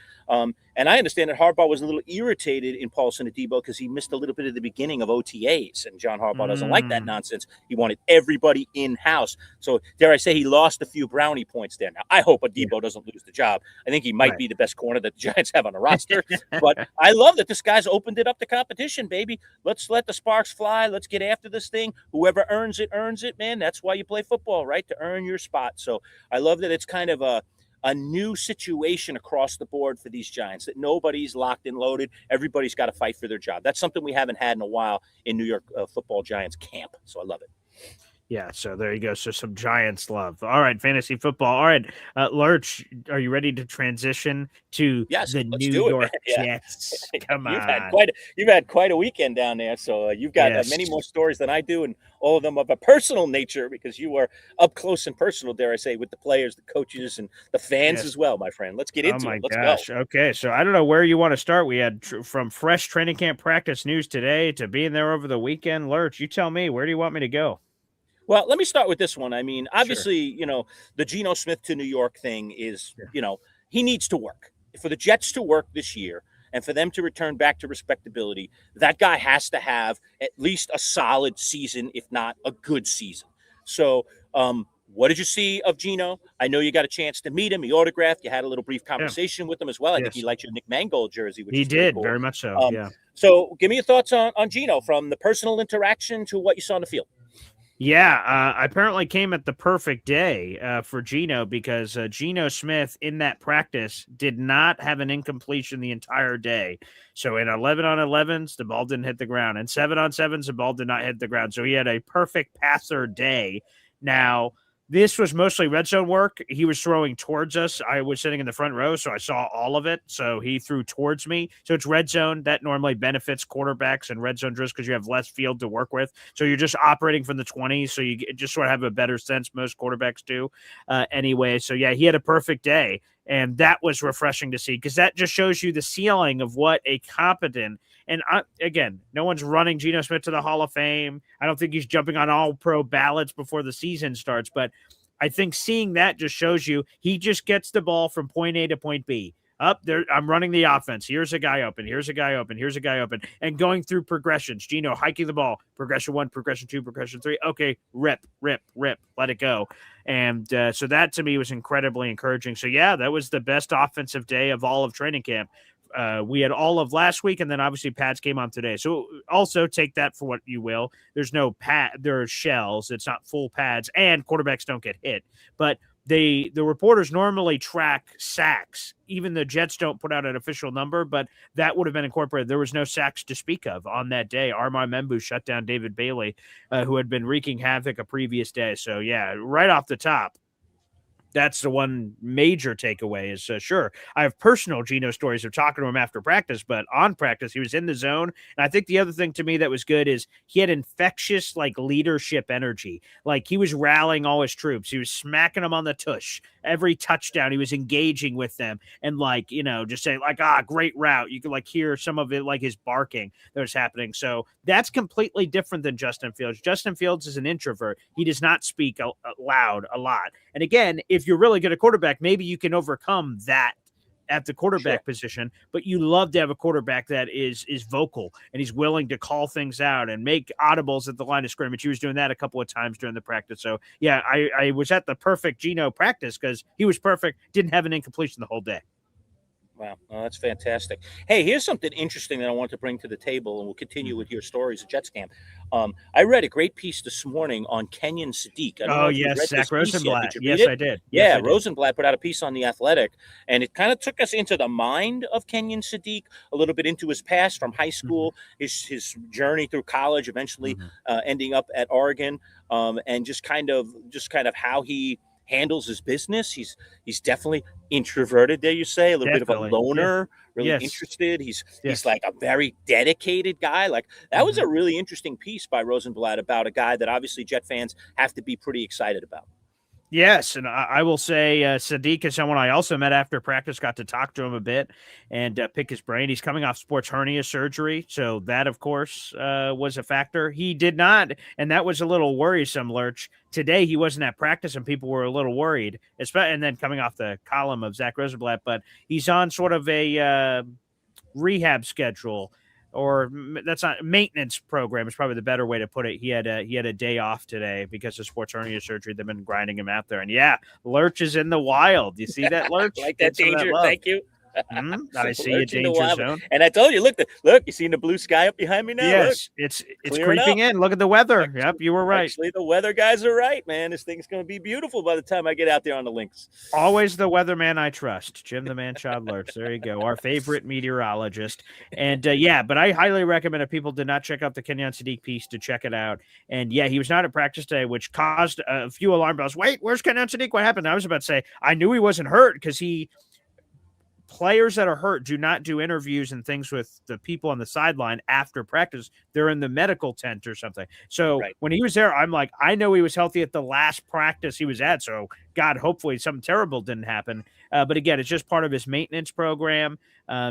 And I understand that Harbaugh was a little irritated in Paulson Adebo because he missed a little bit of the beginning of OTAs, and John Harbaugh doesn't like that nonsense. He wanted everybody in-house. So dare I say, he lost a few brownie points there. Now, I hope Adebo doesn't lose the job. I think he might be the best corner that the Giants have on the roster. But I love that this guy's opened it up to competition, baby. Let's let the sparks fly. Let's get after this thing. Whoever earns it, man. That's why you play football, right? To earn your spot. So I love that it's kind of a new situation across the board for these Giants, that nobody's locked and loaded. Everybody's got to fight for their job. That's something we haven't had in a while in New York football Giants camp. So I love it. Yeah, so there you go. So some Giants love. All right, fantasy football. All right, Lurch, are you ready to transition to the New York Jets? Come on. You've had quite a weekend down there, so you've got many more stories than I do, and all of them of a personal nature, because you are up close and personal, dare I say, with the players, the coaches, and the fans as well, my friend. Let's get into it. Let's go. Okay, so I don't know where you want to start. We had from fresh training camp practice news today to being there over the weekend. Lurch, you tell me, where do you want me to go? Well, let me start with this one. I mean, obviously, the Geno Smith to New York thing is, he needs to work. For the Jets to work this year and for them to return back to respectability, that guy has to have at least a solid season, if not a good season. So, what did you see of Geno? I know you got a chance to meet him. He autographed. You had a little brief conversation with him as well. I think he liked your Nick Mangold jersey. Which he did, cool. very much so, So give me your thoughts on Geno, from the personal interaction to what you saw on the field. Yeah, apparently came at the perfect day for Geno, because Geno Smith in that practice did not have an incompletion the entire day. So in 11 on 11s, the ball didn't hit the ground. And 7 on 7s, the ball did not hit the ground. So he had a perfect passer day. Now, this was mostly red zone work. He was throwing towards us. I was sitting in the front row, so I saw all of it. So he threw towards me. So it's red zone. That normally benefits quarterbacks and red zone drills because you have less field to work with. So you're just operating from the 20s, so you just sort of have a better sense. Most quarterbacks do anyway. So, yeah, he had a perfect day. And that was refreshing to see, because that just shows you the ceiling of what a competent, and again, no one's running Geno Smith to the Hall of Fame. I don't think he's jumping on all pro ballots before the season starts, but I think seeing that just shows you he just gets the ball from point A to point B. Up there, I'm running the offense. Here's a guy open. Here's a guy open. Here's a guy open. And going through progressions. Geno hiking the ball. Progression 1, progression 2, progression 3. Okay, rip. Let it go. And so that to me was incredibly encouraging. So, yeah, that was the best offensive day of all of training camp. We had all of last week, and then obviously pads came on today. So also take that for what you will. There's no pad. There are shells. It's not full pads, and quarterbacks don't get hit. But the reporters normally track sacks. Even the Jets don't put out an official number, but that would have been incorporated. There was no sacks to speak of on that day. Armand Membu shut down David Bailey, who had been wreaking havoc a previous day. So, yeah, right off the top, That's the one major takeaway is sure. I have personal Geno stories of talking to him after practice, but on practice, he was in the zone. And I think the other thing to me that was good is he had infectious like leadership energy. Like he was rallying all his troops. He was smacking them on the tush. Every touchdown, he was engaging with them and like, just saying like, great route. You could like hear some of it, like his barking that was happening. So that's completely different than Justin Fields. Justin Fields is an introvert. He does not speak loud a lot. And again, if you're really good at quarterback, maybe you can overcome that at the quarterback position, but you love to have a quarterback that is vocal and he's willing to call things out and make audibles at the line of scrimmage. He was doing that a couple of times during the practice. So yeah, I was at the perfect Geno practice because he was perfect, didn't have an incompletion the whole day. Wow, that's fantastic. Hey, here's something interesting that I want to bring to the table, and we'll continue with your stories at Jets camp. I read a great piece this morning on Kenyon Sadiq. I don't know if you read Zach this piece Rosenblatt. yet. Did you read Yes, it? I did. Yeah, Yes, I did. Rosenblatt put out a piece on The Athletic, and it kind of took us into the mind of Kenyon Sadiq, a little bit into his past from high school, his journey through college, eventually ending up at Oregon, and just kind of how he handles his business. He's definitely introverted, there you say, a little bit of a loner, really interested. He's like a very dedicated guy. Like that was a really interesting piece by Rosenblatt about a guy that obviously Jet fans have to be pretty excited about. Yes, and I will say Sadiq is someone I also met after practice, got to talk to him a bit and pick his brain. He's coming off sports hernia surgery, so that, of course, was a factor. He did not, and that was a little worrisome, Lurch. Today, he wasn't at practice, and people were a little worried, and then coming off the column of Zach Rosenblatt, but he's on sort of a rehab schedule. Or that's not maintenance program is probably the better way to put it. He had a day off today because of sports hernia surgery. They've been grinding him out there, and Lurch is in the wild. You see that, Lurch? Like that danger. Thank you. I see a danger zone. And I told you, look, you seen the blue sky up behind me now? Yes, look, it's creeping in. Look at the weather. Yep, you were right. Actually, the weather guys are right, man. This thing's going to be beautiful by the time I get out there on the links. Always the weatherman I trust, Jim the Manchild Lurch. There you go, our favorite meteorologist. And but I highly recommend if people did not check out the Kenyon Sadiq piece to check it out. And he was not at practice today, which caused a few alarm bells. Wait, where's Kenyon Sadiq? What happened? I was about to say I knew he wasn't hurt because players that are hurt do not do interviews and things with the people on the sideline after practice. They're in the medical tent or something. So when he was there, I'm like, I know he was healthy at the last practice he was at. So God, hopefully something terrible didn't happen. But again, it's just part of his maintenance program.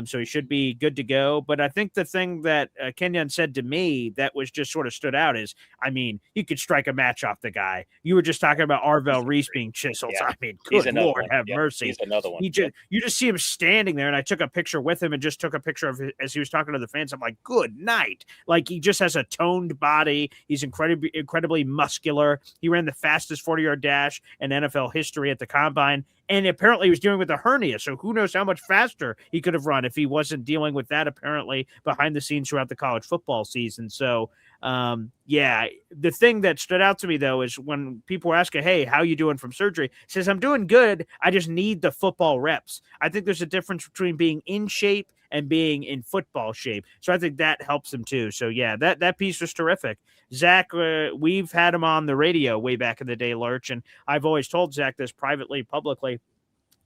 So he should be good to go. But I think the thing that Kenyon said to me that was just sort of stood out is, I mean, you could strike a match off the guy. You were just talking about Arvell Reese being chiseled. I mean, good Lord, have mercy. He's another one. You just see him standing there, and I took a picture with him and just took a picture of it as he was talking to the fans. I'm like, good night. Like he just has a toned body. He's incredibly muscular. He ran the fastest 40-yard dash in NFL history at the combine. And apparently he was dealing with a hernia. So who knows how much faster he could have run if he wasn't dealing with that apparently behind the scenes throughout the college football season. So, the thing that stood out to me, though, is when people were asking, hey, how you doing from surgery? He says, I'm doing good. I just need the football reps. I think there's a difference between being in shape and being in football shape. So I think that helps him too. So that piece was terrific. Zach, we've had him on the radio way back in the day, Lurch, and I've always told Zach this privately, publicly.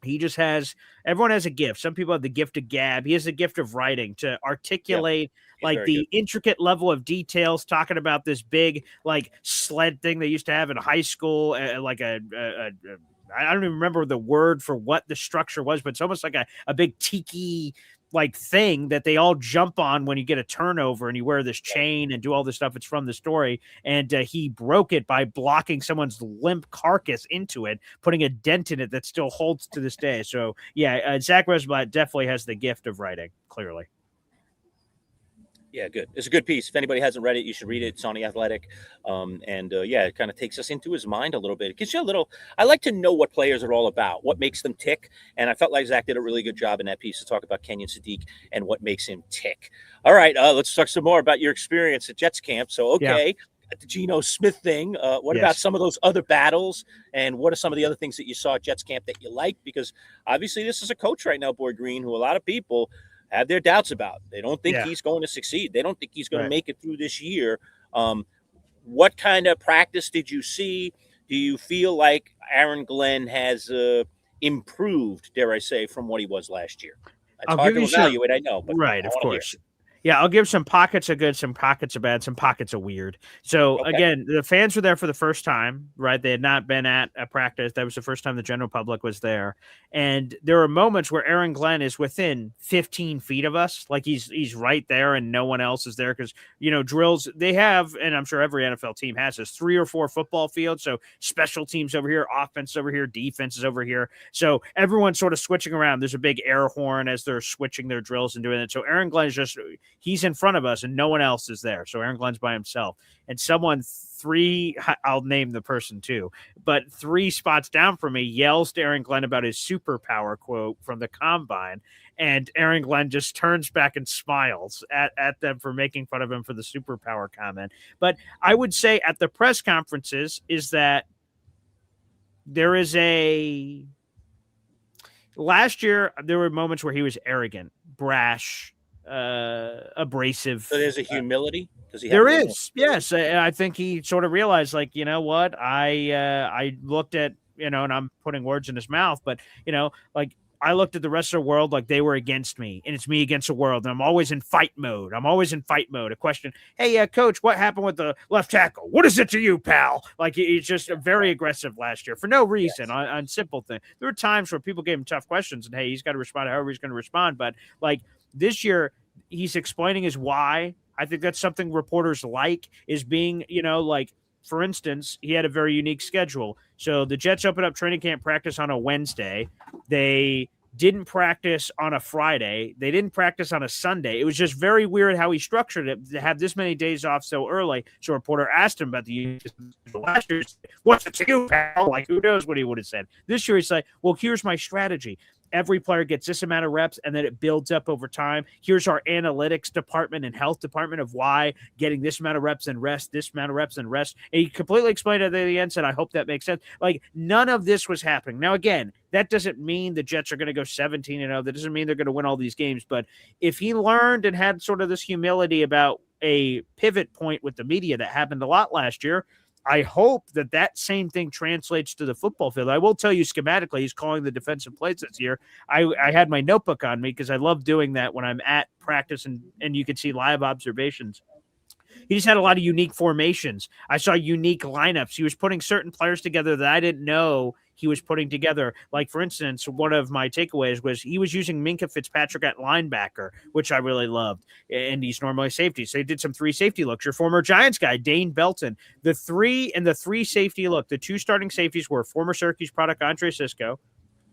He just everyone has a gift. Some people have the gift of gab. He has the gift of writing to articulate like the intricate level of details, talking about this big like sled thing they used to have in high school, like I don't even remember the word for what the structure was, but it's almost like a big tiki like thing that they all jump on when you get a turnover and you wear this chain and do all this stuff. It's from the story. And he broke it by blocking someone's limp carcass into it, putting a dent in it that still holds to this day. So Zach Rosenblatt definitely has the gift of writing, clearly. Yeah, good. It's a good piece. If anybody hasn't read it, you should read it. It's on The Athletic. It kind of takes us into his mind a little bit. It gives you a little, I like to know what players are all about, what makes them tick. And I felt like Zach did a really good job in that piece to talk about Kenyon Sadiq and what makes him tick. All right, let's talk some more about your experience at Jets camp. So, the Geno Smith thing. What about some of those other battles? And what are some of the other things that you saw at Jets camp that you liked? Because obviously this is a coach right now, Boy Green, who a lot of people have their doubts about. They don't think he's going to succeed. They don't think he's going to make it through this year. What kind of practice did you see? do you feel like Aaron Glenn has improved, dare I say, from what he was last year? It's I'll hard give to you some. evaluate, I know, but Right, I of want to hear. course. Yeah, I'll give some pockets of good, some pockets of bad, some pockets of weird. So Okay. again, the fans were there for the first time, right? They had not been at a practice. That was the first time the general public was there. And there were moments where Aaron Glenn is within 15 feet of us, like he's right there and no one else is there because drills they have, and I'm sure every NFL team has this 3 or 4 football fields. So special teams over here, offense over here, defense is over here. So everyone's sort of switching around. There's a big air horn as they're switching their drills and doing it. So Aaron Glenn is just he's in front of us and no one else is there. So Aaron Glenn's by himself. And someone I'll name the person too, but 3 spots down from me yells to Aaron Glenn about his superpower quote from the combine. And Aaron Glenn just turns back and smiles at them for making fun of him for the superpower comment. But I would say at the press conferences is that there is last year, there were moments where he was arrogant, brash, abrasive. So there's a humility. Does he? There is, yes. I think he sort of realized, like, you know what? I looked at, and I'm putting words in his mouth, but like I looked at the rest of the world like they were against me, and it's me against the world, and I'm always in fight mode. A question, hey, coach, what happened with the left tackle? What is it to you, pal? Like he's just very aggressive last year for no reason on simple things. There were times where people gave him tough questions, and hey, he's got to respond however he's going to respond. But like this year, he's explaining his why. I think that's something reporters like is being, like, for instance, he had a very unique schedule. So the Jets opened up training camp practice on a Wednesday. They didn't practice on a Friday. They didn't practice on a Sunday. It was just very weird how he structured it to have this many days off so early. So a reporter asked him about the last year. What's it to you, pal? Like, who knows what he would have said. This year, he's like, well, here's my strategy. Every player gets this amount of reps, and then it builds up over time. Here's our analytics department and health department of why getting this amount of reps and rest, this amount of reps and rest. And he completely explained it at the end, said, I hope that makes sense. Like, none of this was happening. Now, again, that doesn't mean the Jets are going to go 17-0. That doesn't mean they're going to win all these games. But if he learned and had sort of this humility about a pivot point with the media that happened a lot last year, I hope that same thing translates to the football field. I will tell you schematically, he's calling the defensive plays this year. I had my notebook on me because I love doing that when I'm at practice and you can see live observations. He just had a lot of unique formations. I saw unique lineups. He was putting certain players together that I didn't know he was putting together. Like, for instance, one of my takeaways was he was using Minkah Fitzpatrick at linebacker, which I really loved. And he's normally safety. So he did some 3 safety looks. Your former Giants guy, Dane Belton. The 3 safety look, the 2 starting safeties were former Syracuse product Andre Sisco,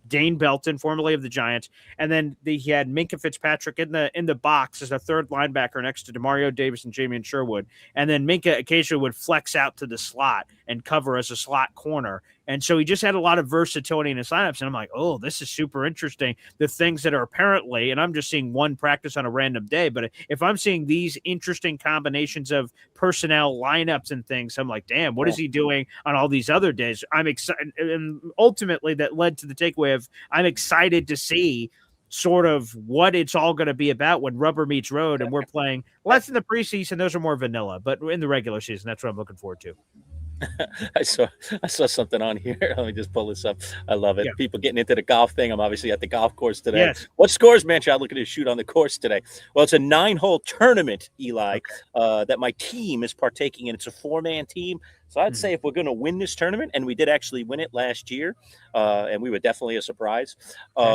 Dane Belton, formerly of the Giants, and then he had Minkah Fitzpatrick in the box as a third linebacker next to Demario Davis and Jamian Sherwood, and then Minkah occasionally would flex out to the slot and cover as a slot corner. And so he just had a lot of versatility in his lineups. And I'm like, oh, this is super interesting. The things that are apparently, and I'm just seeing one practice on a random day, but if I'm seeing these interesting combinations of personnel lineups and things, I'm like, damn, what is he doing on all these other days? I'm excited. And ultimately that led to the takeaway of I'm excited to see sort of what it's all going to be about when rubber meets road. And we're playing less in the preseason. Those are more vanilla, but in the regular season, that's what I'm looking forward to. I saw something on here. Let me just pull this up. I love it. Yeah. People getting into the golf thing. I'm obviously at the golf course today. Yes. What scores, Manchild, looking to shoot on the course today? Well, it's a 9-hole tournament, Eli, that my team is partaking in. It's a 4-man team. So I'd say if we're going to win this tournament, and we did actually win it last year, and we were definitely a surprise, we're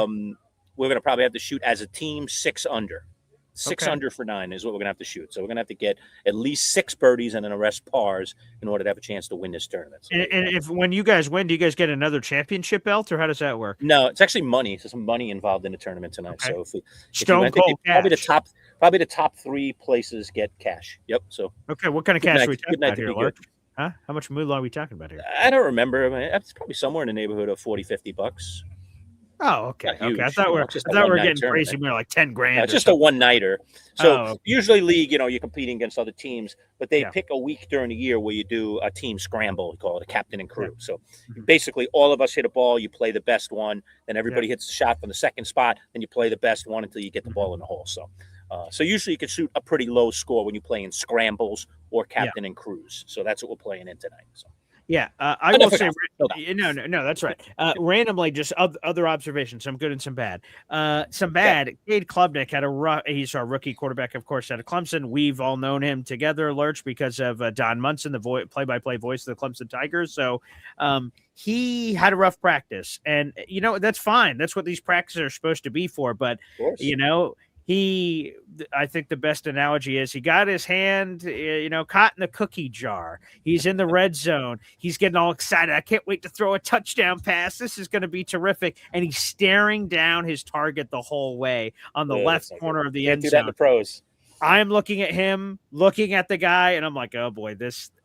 going to probably have to shoot as a team 6 under. 6 under for 9 is what we're going to have to shoot. So we're going to have to get at least 6 birdies and then the rest pars in order to have a chance to win this tournament. So, and when you guys win, do you guys get another championship belt, or how does that work? no, it's actually money. There's some money involved in the tournament tonight. Okay. So if we Stone cold probably cash. the top 3 places get cash. Yep. So Okay, what kind of cash are we good talking night about to here, be Lark? good. Huh? How much moolah are we talking about here? I don't remember. I mean, it's probably somewhere in the neighborhood of $40-$50. Oh, okay. Not huge, Okay. I thought we just a were one-night getting crazy. tournament. We were like 10 grand. It's just a one-nighter. So Oh. usually league, you're competing against other teams, but they Yeah. pick a week during the year where you do a team scramble. We call it a captain and crew. So basically all of us hit a ball, you play the best one, then everybody hits a shot from the second spot, then you play the best one until you get the ball in the hole. So usually you can shoot a pretty low score when you play in scrambles or captain and crews. So that's what we're playing in tonight. So. Yeah, I will Enough of say, gossip. No doubt. no, that's right. Randomly, just other observations, some good and some bad. Some Okay. bad. Cade Klubnik had he's our rookie quarterback, of course, out of Clemson. We've all known him together, Lurch, because of Don Munson, the play-by-play voice of the Clemson Tigers. So he had a rough practice, and that's fine. That's what these practices are supposed to be for. But Of course. you know, I think the best analogy is he got his hand, caught in the cookie jar. He's in the red zone. He's getting all excited. I can't wait to throw a touchdown pass. This is going to be terrific. And he's staring down his target the whole way on the left corner of the Can't end do that in zone. the pros. I'm looking at him, looking at the guy, and I'm like, oh boy,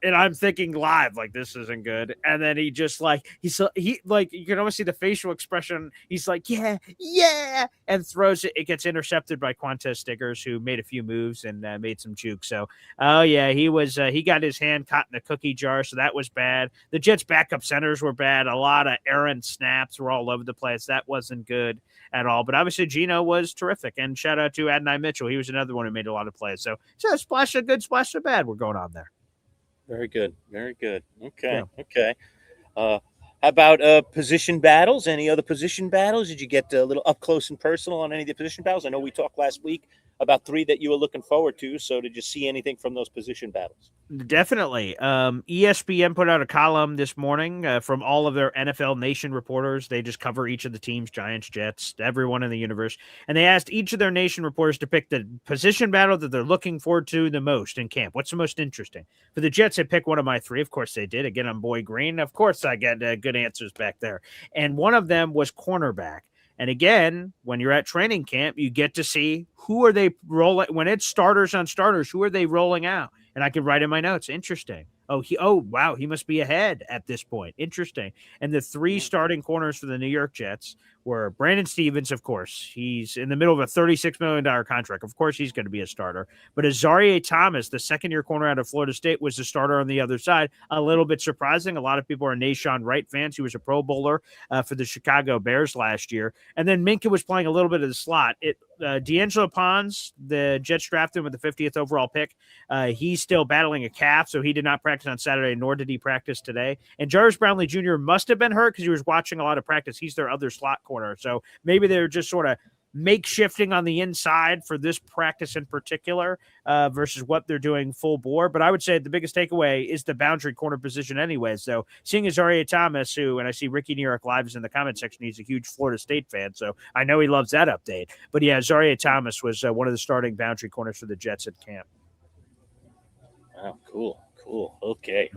and I'm thinking live, like, this isn't good. And then he just he you can almost see the facial expression. He's like, yeah, and throws it. It gets intercepted by Quantez Stiggers, who made a few moves and made some juke. So, oh yeah, he got his hand caught in the cookie jar. So that was bad. The Jets backup centers were bad. A lot of errant snaps were all over the place. That wasn't good at all. But obviously Gino was terrific. And shout out to Adonai Mitchell. He was another one who made a lot of plays. So a splash of good, splash of bad we're going on there. Very good. Very good. Okay. Yeah. Okay. How about position battles? Any other position battles? Did you get a little up close and personal on any of the position battles? I know we talked last week about 3 that you were looking forward to. So did you see anything from those position battles? Definitely. ESPN put out a column this morning from all of their NFL Nation reporters. They just cover each of the teams, Giants, Jets, everyone in the universe. And they asked each of their Nation reporters to pick the position battle that they're looking forward to the most in camp. What's the most interesting? For the Jets, they picked one of my 3. Of course they did. Again, I'm Boy Green. Of course I get good answers back there. And one of them was cornerback. And again, when you're at training camp, you get to see who are they rolling when it's starters on starters, who are they rolling out? And I could write in my notes, interesting. Wow, he must be ahead at this point. Interesting. And the 3 starting corners for the New York Jets were Brandon Stevens, of course. He's in the middle of a $36 million contract. Of course, he's going to be a starter. But Azareye'h Thomas, the second-year corner out of Florida State, was the starter on the other side. A little bit surprising. A lot of people are Nashawn Wright fans. He was a Pro Bowler for the Chicago Bears last year. And then Minka was playing a little bit of the slot. D'Angelo Pons, the Jets drafted him with the 50th overall pick. He's still battling a calf, so he did not practice on Saturday, nor did he practice today. And Jarvis Brownlee Jr. must have been hurt because he was watching a lot of practice. He's their other slot corner. So maybe they're just sort of makeshifting on the inside for this practice in particular versus what they're doing full bore. But I would say the biggest takeaway is the boundary corner position anyway. So seeing Azareye'h Thomas, who, and I see Ricky New York Live is in the comment section, he's a huge Florida State fan, so I know he loves that update. But yeah, Azareye'h Thomas was one of the starting boundary corners for the Jets at camp. Wow, cool. Okay.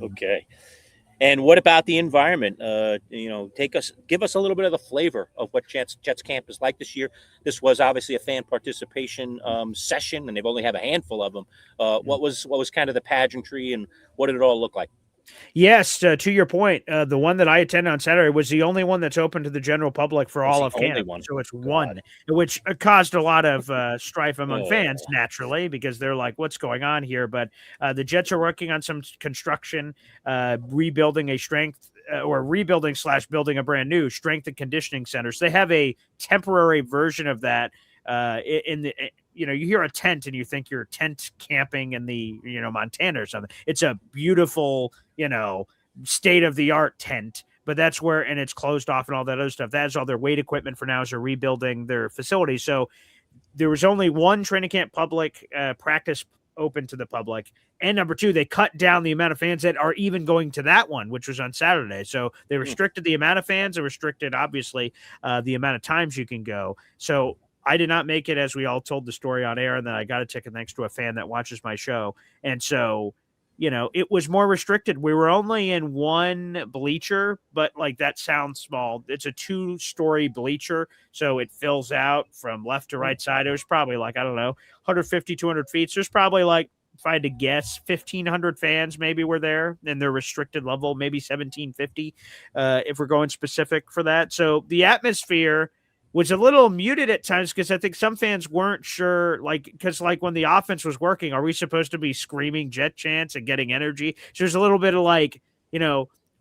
And what about the environment? Give us a little bit of the flavor of what Jets camp is like this year. This was obviously a fan participation session, and they've only have a handful of them. What was kind of the pageantry, and what did it all look like? Yes, to your point, the one that I attended on Saturday was the only one that's open to the general public for all of camp. So it's one, which caused a lot of strife among fans, naturally, because they're like, what's going on here? But the Jets are working on some construction, rebuilding a strength or rebuilding / building a brand new strength and conditioning center. So they have a temporary version of that you hear a tent and you think you're tent camping in the, Montana or something. It's a beautiful, state of the art tent, but that's where, and it's closed off and all that other stuff. That's all their weight equipment for now as they're rebuilding their facility. So there was only one training camp public practice open to the public. And number 2, they cut down the amount of fans that are even going to that one, which was on Saturday. So they restricted the amount of fans and restricted, obviously, the amount of times you can go. So I did not make it, as we all told the story on air, and then I got a ticket thanks to a fan that watches my show. And so, it was more restricted. We were only in one bleacher, but that sounds small. It's a 2-story bleacher, so it fills out from left to right side. It was probably 150, 200 feet. So there's probably if I had to guess, 1,500 fans maybe were there in their restricted level, maybe 1,750 if we're going specific for that. So the atmosphere was a little muted at times because I think some fans weren't sure, because when the offense was working, are we supposed to be screaming Jet chants and getting energy? So there's a little bit of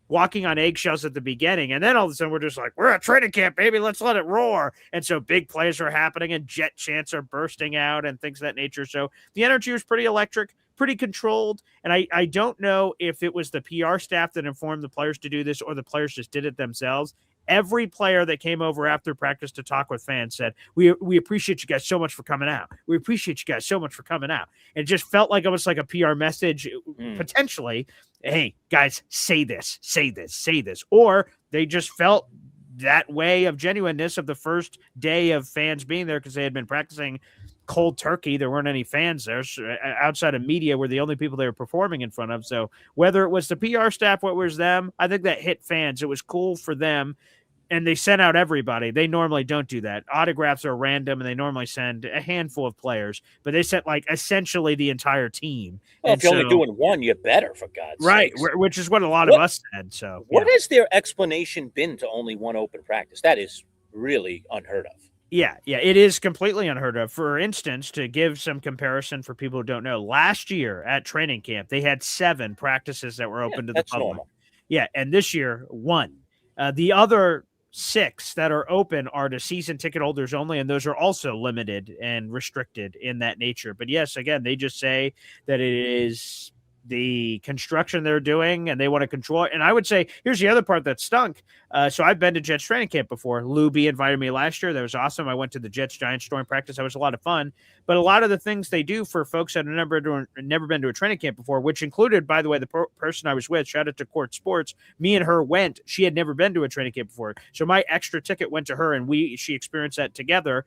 walking on eggshells at the beginning. And then all of a sudden we're just we're at training camp, baby, let's let it roar. And so big plays are happening and Jet chants are bursting out and things of that nature. So the energy was pretty electric, pretty controlled. And I don't know if it was the PR staff that informed the players to do this or the players just did it themselves. Every player that came over after practice to talk with fans said, we appreciate you guys so much for coming out. We appreciate you guys so much for coming out. And it just felt like it was like a PR message, potentially. Hey, guys, say this, say this, say this. Or they just felt that way of genuineness of the first day of fans being there because they had been practicing cold turkey. There weren't any fans there. So outside of media were the only people they were performing in front of. So whether it was the PR staff, what was them, I think that hit fans. It was cool for them. And they sent out everybody. They normally don't do that. Autographs are random, and they normally send a handful of players, but they sent like essentially the entire team. Well, and if you're only doing one, you better, for God's right, sakes. which is what a lot of us said. So, what has their explanation been to only one open practice? That is really unheard of. Yeah, it is completely unheard of. For instance, to give some comparison for people who don't know, last year at training camp, they had 7 practices that were open to the public. Normal. Yeah, and this year, 1. The other 6 that are open are to season ticket holders only, and those are also limited and restricted in that nature. But yes, again, they just say that it is the construction they're doing and they want to control it. And I would say, here's the other part that stunk. So I've been to Jets training camp before. Lou B invited me last year. That was awesome. I went to the Jets Giants Storm practice. That was a lot of fun. But a lot of the things they do for folks that have never been to a training camp before, which included, by the way, the person I was with, shout out to Court Sports, me and her went. She had never been to a training camp before. So my extra ticket went to her, and she experienced that together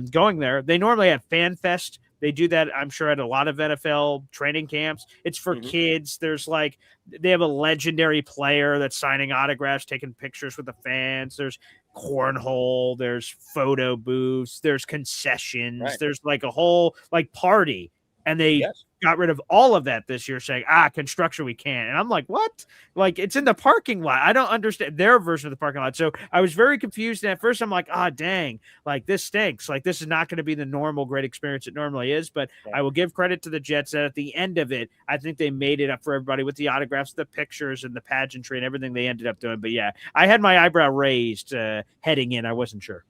going there. They normally have Fan Fest. They do that, I'm sure, at a lot of NFL training camps. It's for kids. There's they have a legendary player that's signing autographs, taking pictures with the fans. There's cornhole. There's photo booths. There's concessions. Right. There's like a whole party. And they got rid of all of that this year, saying, construction, we can't. And I'm like, what? Like, it's in the parking lot. I don't understand their version of the parking lot. So I was very confused. And at first I'm like, dang, like this stinks. Like, this is not going to be the normal great experience it normally is. But I will give credit to the Jets that at the end of it, I think they made it up for everybody with the autographs, the pictures, and the pageantry and everything they ended up doing. But yeah, I had my eyebrow raised heading in. I wasn't sure.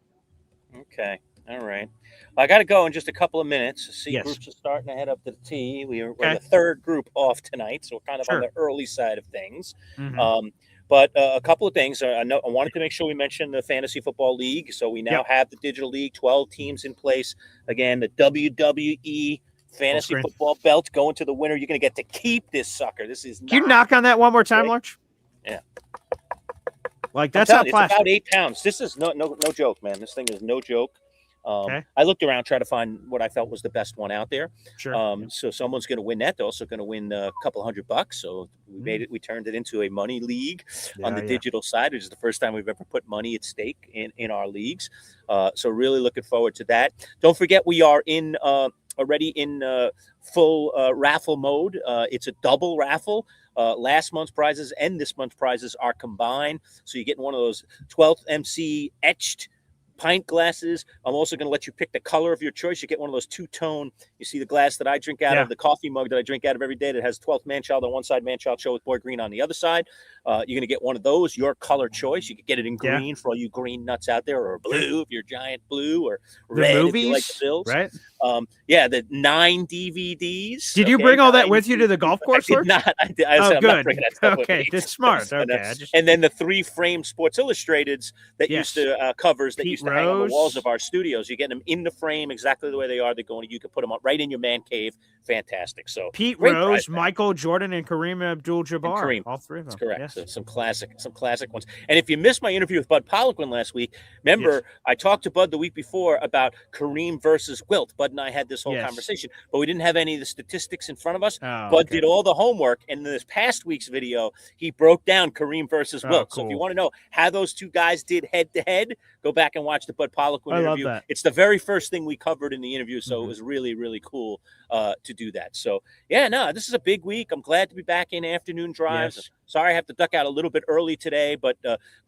Okay. All right. Well, I got to go in just a couple of minutes. See, Yes. groups are starting to head up to the tee. We're the third group off tonight, so we're kind of on the early side of things. But a couple of things. I wanted to make sure we mentioned the Fantasy Football League. So we now have the digital league, 12 teams in place. Again, the WWE Fantasy Football belt going to the winner. You're going to get to keep this sucker. This is Can you knock on that one more time, Lurch? Yeah. Like, that's not plastic. It's about 8 pounds. This is no joke, man. This thing is no joke. I looked around, tried to find what I felt was the best one out there. Sure. So someone's going to win that. They're also going to win a couple $100. So we made it. We turned it into a money league on the digital side. It is the first time we've ever put money at stake in our leagues. So really looking forward to that. Don't forget, we are already in full raffle mode. It's a double raffle. Last month's prizes and this month's prizes are combined. So you're getting one of those 12th MC etched pint glasses. I'm also going to let you pick the color of your choice. You get one of those two-tone. You see the glass that I drink out of, the coffee mug that I drink out of every day that has 12th Manchild on one side, Manchild Show with Boy Green on the other side. You're going to get one of those, your color choice. You can get it in green for all you green nuts out there, or blue if you're giant blue, or red if you like the Bills. Right? The 9 DVDs. Did you bring all that with you to the golf course? I did not. I'm good. not bringing that stuff with me. That's smart. Okay. And then the 3 framed Sports Illustrateds that used to covers that used to hang on the walls of our studios. You get them in the frame exactly the way they are. They're going. You can put them up right in your man cave. Fantastic. So Pete Rose, Michael Jordan, and Kareem Abdul-Jabbar. All 3 of them. That's correct. Yes. So some classic ones. And if you missed my interview with Bud Poliquin last week, remember I talked to Bud the week before about Kareem versus Wilt. Bud and I had this whole conversation, but we didn't have any of the statistics in front of us. Bud did all the homework, and in this past week's video, he broke down Kareem versus Wilt. Cool. So if you want to know how those 2 guys did head-to-head, go back and watch the Bud Poliquin interview. Love that. It's the very first thing we covered in the interview, so it was really, really cool to do that. So, this is a big week. I'm glad to be back in afternoon drives. Yes. Sorry I have to duck out a little bit early today, but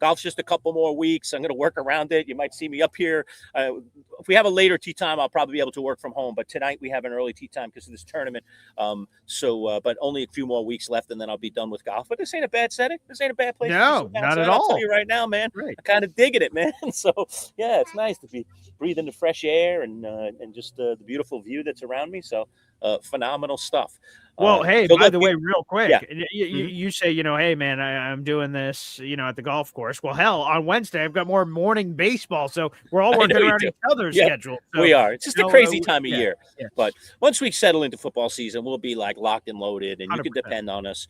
golf's just a couple more weeks. I'm going to work around it. You might see me up here. If we have a later tee time, I'll probably be able to work from home. But tonight we have an early tee time because of this tournament. But only a few more weeks left, and then I'll be done with golf. But this ain't a bad setting. This ain't a bad place. No, not at all. I'll tell you right now, man. Right. I'm kind of digging it, man. So, it's nice to be breathing the fresh air and just the beautiful view that's around me. So, phenomenal stuff. Well, hey, So by look, the way, real yeah. quick, you, Mhm. you say, hey, man, I'm doing this, at the golf course. Well, hell, on Wednesday, I've got more morning baseball. So we're all I know working you around do. each other's Yep, schedule. So, we are. It's just a crazy time of yeah, year. yeah, But once we settle into football season, we'll be like locked and loaded, and you can 100%. depend on us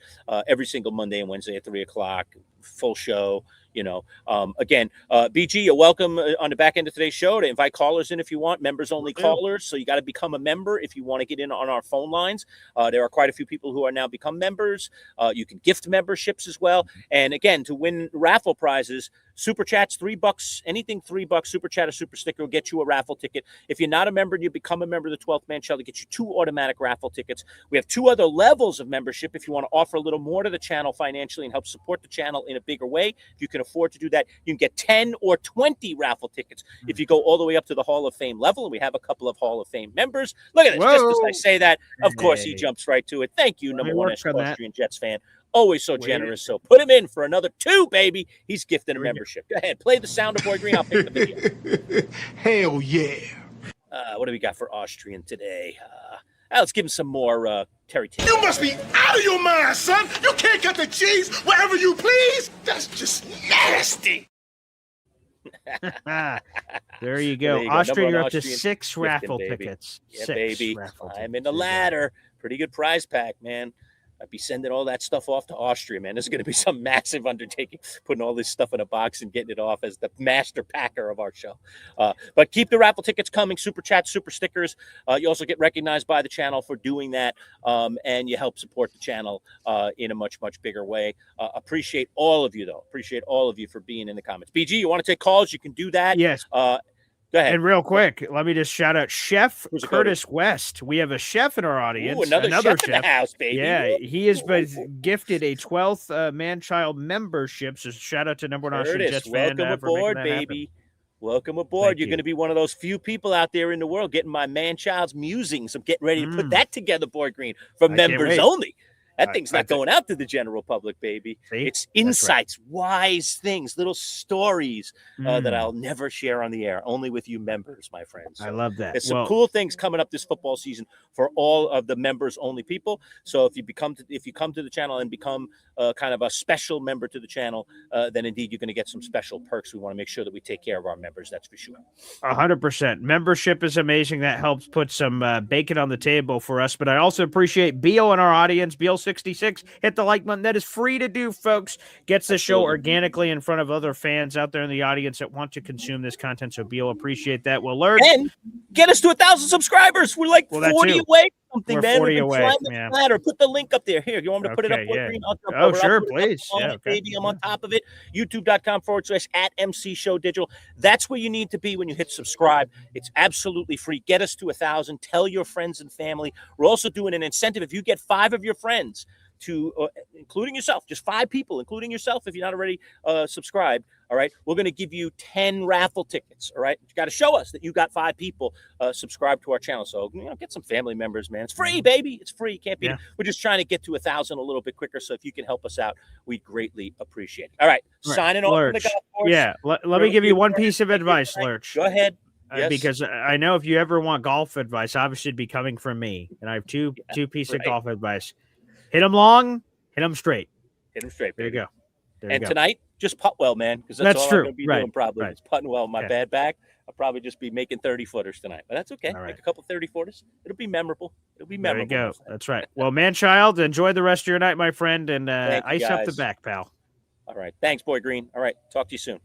every single Monday and Wednesday at 3 o'clock, full show. Again, BG, you're welcome on the back end of today's show to invite callers in if you want, members only Will do. callers. So you got to become a member if you want to get in on our phone lines. There are quite a few people who are now become members. You can gift memberships as well. And again, to win raffle prizes, Super Chat's $3, anything $3. Super Chat or Super Sticker will get you a raffle ticket. If you're not a member and you become a member of the 12th Man Shell, to get you 2 automatic raffle tickets. We have 2 other levels of membership if you want to offer a little more to the channel financially and help support the channel in a bigger way. If you can afford to do that, you can get 10 or 20 raffle tickets if you go all the way up to the Hall of Fame level. And we have a couple of Hall of Fame members. Look at this. Just as I Whoa. say that, of course, he Hey. jumps right to it. Thank you, Let number me one work on that. Austrian Jets fan. Always so Wait. generous. So put him in for another 2, baby. He's gifting a Here we go. membership. Go ahead. Play the sound of Boy Green. I'll pick the video. Hell yeah. What do we got for Austrian today? Let's give him some more Terry Taylor. You must be out of your mind, son. You can't cut the cheese wherever you please. That's just nasty. There you There go. you go. Austrian, Number you're one up to Austrian 6 gifting, raffle baby. tickets. Yeah, 6 baby. raffle I'm tickets. in the There you go. ladder. Pretty good prize pack, man. I'd be sending all that stuff off to Austria, man. This is going to be some massive undertaking, putting all this stuff in a box and getting it off as the master packer of our show. But keep the raffle tickets coming, Super Chats, Super Stickers. You also get recognized by the channel for doing that, and you help support the channel in a much, much bigger way. Appreciate all of you, though. Appreciate all of you for being in the comments. BG, you want to take calls? You can do that. Yes. Go ahead. And real quick, let me just shout out Chef Who's it go to? Curtis West. We have a chef in our audience. Ooh, another chef in the house, baby. Yeah, Woo. he has been gifted a 12th Manchild membership. So shout out to number one Austrian Curtis, Jets fan welcome for making aboard, that baby. happen. Welcome aboard. Thank You're you. going to be one of those few people out there in the world getting my man-child's musings. I'm getting ready to put that together, Boy Green, for I can't members wait. only. That I- thing's I not think- going out to the general public, baby. See? It's That's right. insights, wise things, little stories that Mm. I'll never share on the air, only with you members, my friends. I So love that. there's some Well, cool things coming up this football season for all of the members only people. So if you come to the channel and become kind of a special member to the channel, then indeed you're going to get some special perks. We want to make sure that we take care of our members. That's for sure. 100%. Membership is amazing. That helps put some bacon on the table for us. But I also appreciate Beal in our audience. Beal66, hit the like button. That is free to do, folks. Gets the show Absolutely. organically in front of other fans out there in the audience that want to consume this content. So Beal, appreciate that. We'll learn. And get us to 1,000 subscribers. We're like Well, that 40 too. away from something, We're man. 40 We've been away, climbing yeah. the ladder. Put the link up there. Here, you want me to put it up? Okay, Boy yeah. Green? I'll jump Oh, over. I'll sure, put it up please. on Yeah, it, okay. baby. I'm on top of it. YouTube.com/@MC Show Digital. That's where you need to be when you hit subscribe. It's absolutely free. Get us to 1,000. Tell your friends and family. We're also doing an incentive. If you get 5 of your friends to, including yourself, just 5 people, including yourself, if you're not already subscribed, all right, we're going to give you 10 raffle tickets, all right? You got to show us that you got 5 people subscribed to our channel. So, get some family members, man. It's free, baby. It's free. You can't beat it. We're just trying to get to 1,000 a little bit quicker. So if you can help us out, we'd greatly appreciate it. All right, signing off from the Lurch. golf course. Yeah, let me give you one piece of advice, Lurch. Go ahead. Yes. Because I know if you ever want golf advice, obviously it'd be coming from me. And I have two pieces of golf advice. Hit them long, hit them straight. Hit them straight, There you baby. go. There And you go. tonight, just putt well, man, because That's all true. I'm going to be Right, doing probably. right. It's putting well. My Okay. bad back. I'll probably just be making 30-footers tonight, but that's okay. All right. Make a couple 30-footers. It'll be memorable. It'll be There you memorable. go. That's right. Well, Manchild, enjoy the rest of your night, my friend, and Thank you, ice up the guys. back, pal. All right. Thanks, Boy Green. All right. Talk to you soon.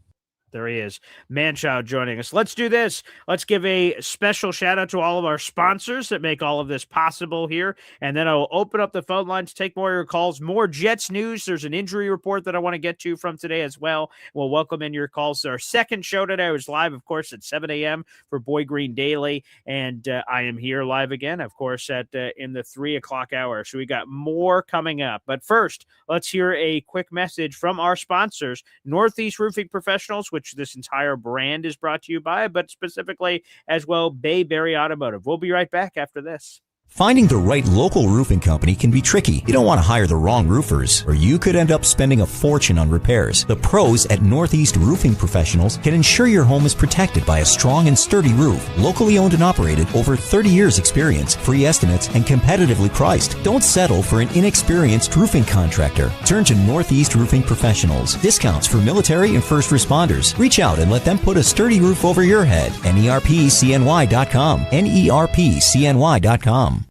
There he is, Manchild joining us. Let's do this. Let's give a special shout out to all of our sponsors that make all of this possible here. And then I'll open up the phone lines, take more of your calls, more Jets news. There's an injury report that I want to get to from today as well. We'll welcome in your calls. Our second show today was live, of course, at 7 a.m. for Boy Green Daily. And I am here live again, of course, at in the 3 o'clock hour. So we got more coming up. But first, let's hear a quick message from our sponsors, Northeast Roofing Professionals, which this entire brand is brought to you by, but specifically as well, Bayberry Automotive. We'll be right back after this. Finding the right local roofing company can be tricky. You don't want to hire the wrong roofers, or you could end up spending a fortune on repairs. The pros at Northeast Roofing Professionals can ensure your home is protected by a strong and sturdy roof. Locally owned and operated, over 30 years experience, free estimates, and competitively priced. Don't settle for an inexperienced roofing contractor. Turn to Northeast Roofing Professionals. Discounts for military and first responders. Reach out and let them put a sturdy roof over your head. NERPCNY.com. NERPCNY.com.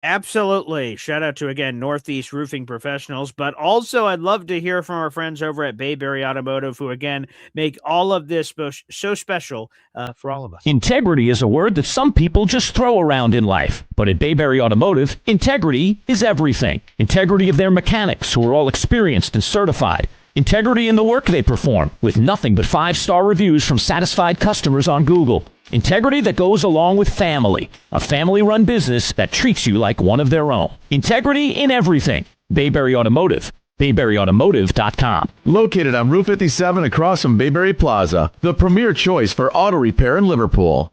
Absolutely. Shout out to, again, Northeast Roofing Professionals. But also, I'd love to hear from our friends over at Bayberry Automotive, who, again, make all of this so special for all of us. Integrity is a word that some people just throw around in life. But at Bayberry Automotive, integrity is everything. Integrity of their mechanics, who are all experienced and certified. Integrity in the work they perform, with nothing but 5-star reviews from satisfied customers on Google. Integrity that goes along with family, a family-run business that treats you like one of their own. Integrity in everything. Bayberry Automotive. BayberryAutomotive.com. Located on Route 57 across from Bayberry Plaza, the premier choice for auto repair in Liverpool.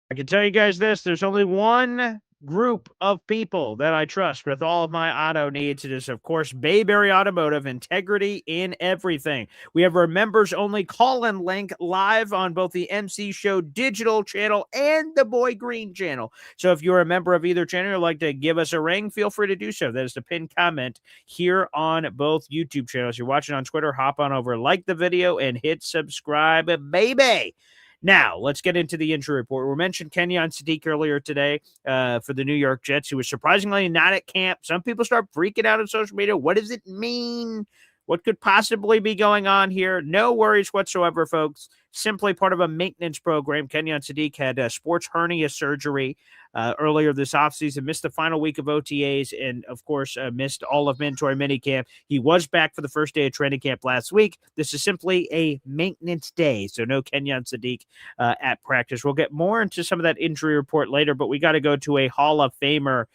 I can tell you guys this, there's only one group of people that I trust with all of my auto needs. It is, of course, Bayberry Automotive. Integrity in everything. We have our members-only call-in link live on both the MC Show digital channel and the Boy Green channel. So if you're a member of either channel or like to give us a ring, feel free to do so. That is the pinned comment here on both YouTube channels. You're watching on Twitter, hop on over, like the video, and hit subscribe, baby. Now, let's get into the injury report. We mentioned Kenyon Sadiq earlier today for the New York Jets, who was surprisingly not at camp. Some people start freaking out on social media. What does it mean? What could possibly be going on here? No worries whatsoever, folks. Simply part of a maintenance program. Kenyon Sadiq had sports hernia surgery earlier this offseason, missed the final week of OTAs, and, of course, missed all of mandatory minicamp. He was back for the first day of training camp last week. This is simply a maintenance day, so no Kenyon Sadiq at practice. We'll get more into some of that injury report later, but we got to go to a Hall of Famer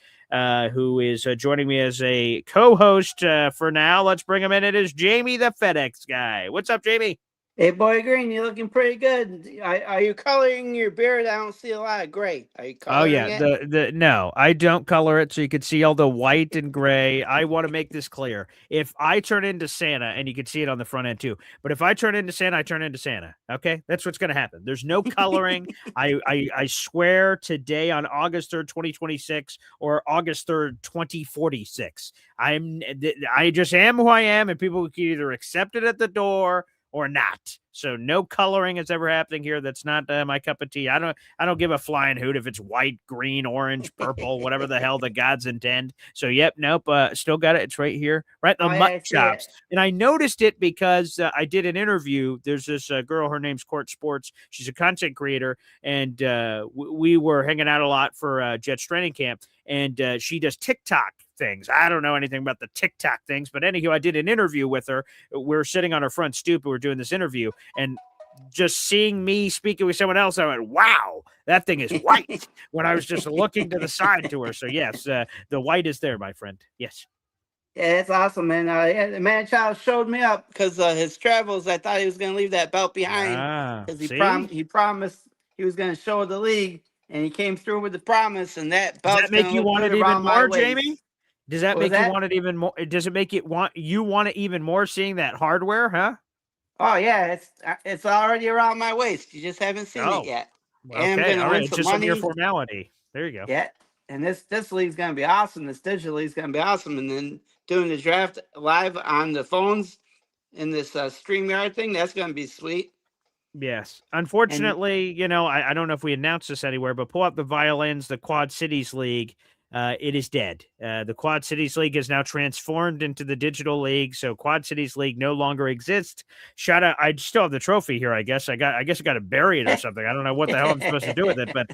who is joining me as a co-host for now. Let's bring him in. It is Jamie, the FedEx guy. What's up, Jamie? Hey, Boy Green, you're looking pretty good. Are you coloring your beard? I don't see a lot of gray. Are you coloring it? No, I don't color it, so you can see all the white and gray. I want to make this clear. If I turn into Santa, and you can see it on the front end too, but if I turn into Santa, I turn into Santa. Okay, that's what's going to happen. There's no coloring. I swear today on August 3rd, 2026, or August 3rd, 2046. I just am who I am, and people can either accept it at the door or not. So no coloring is ever happening here. That's not my cup of tea. I don't give a flying hoot if it's white, green, orange, purple, whatever the hell the gods intend. So yep, nope. Still got it. It's right here, right in the mutton chops. And I noticed it because I did an interview. There's this girl. Her name's Court Sports. She's a content creator, and we were hanging out a lot for Jets training camp. And she does TikTok things. I don't know anything about the TikTok things, but anywho, I did an interview with her. We're sitting on her front stoop and we're doing this interview, and just seeing me speaking with someone else, I went, wow, that thing is white when I was just looking to the side to her. So yes, the white is there, my friend. Yes. Yeah, it's awesome, man. The Manchild showed me up because his travels. I thought he was going to leave that belt behind because he promised he was going to show the league, and he came through with the promise, and that belt. Does that make you want it even more, Jamie? Does that make you want it even more? Does it make you want it even more seeing that hardware, huh? Oh yeah, it's already around my waist. You just haven't seen it yet. And okay, I'm all win right, some just money. your formality. There you go. Yeah, and this league's gonna be awesome. This digital league's gonna be awesome, and then doing the draft live on the phones in this StreamYard thing, that's gonna be sweet. Yes. Unfortunately, I don't know if we announced this anywhere, but pull up the violins, the Quad Cities League. It is dead. The Quad Cities League is now transformed into the Digital League, so Quad Cities League no longer exists. Shout out! I still have the trophy here. I guess I got to bury it or something. I don't know what the hell I'm supposed to do with it, but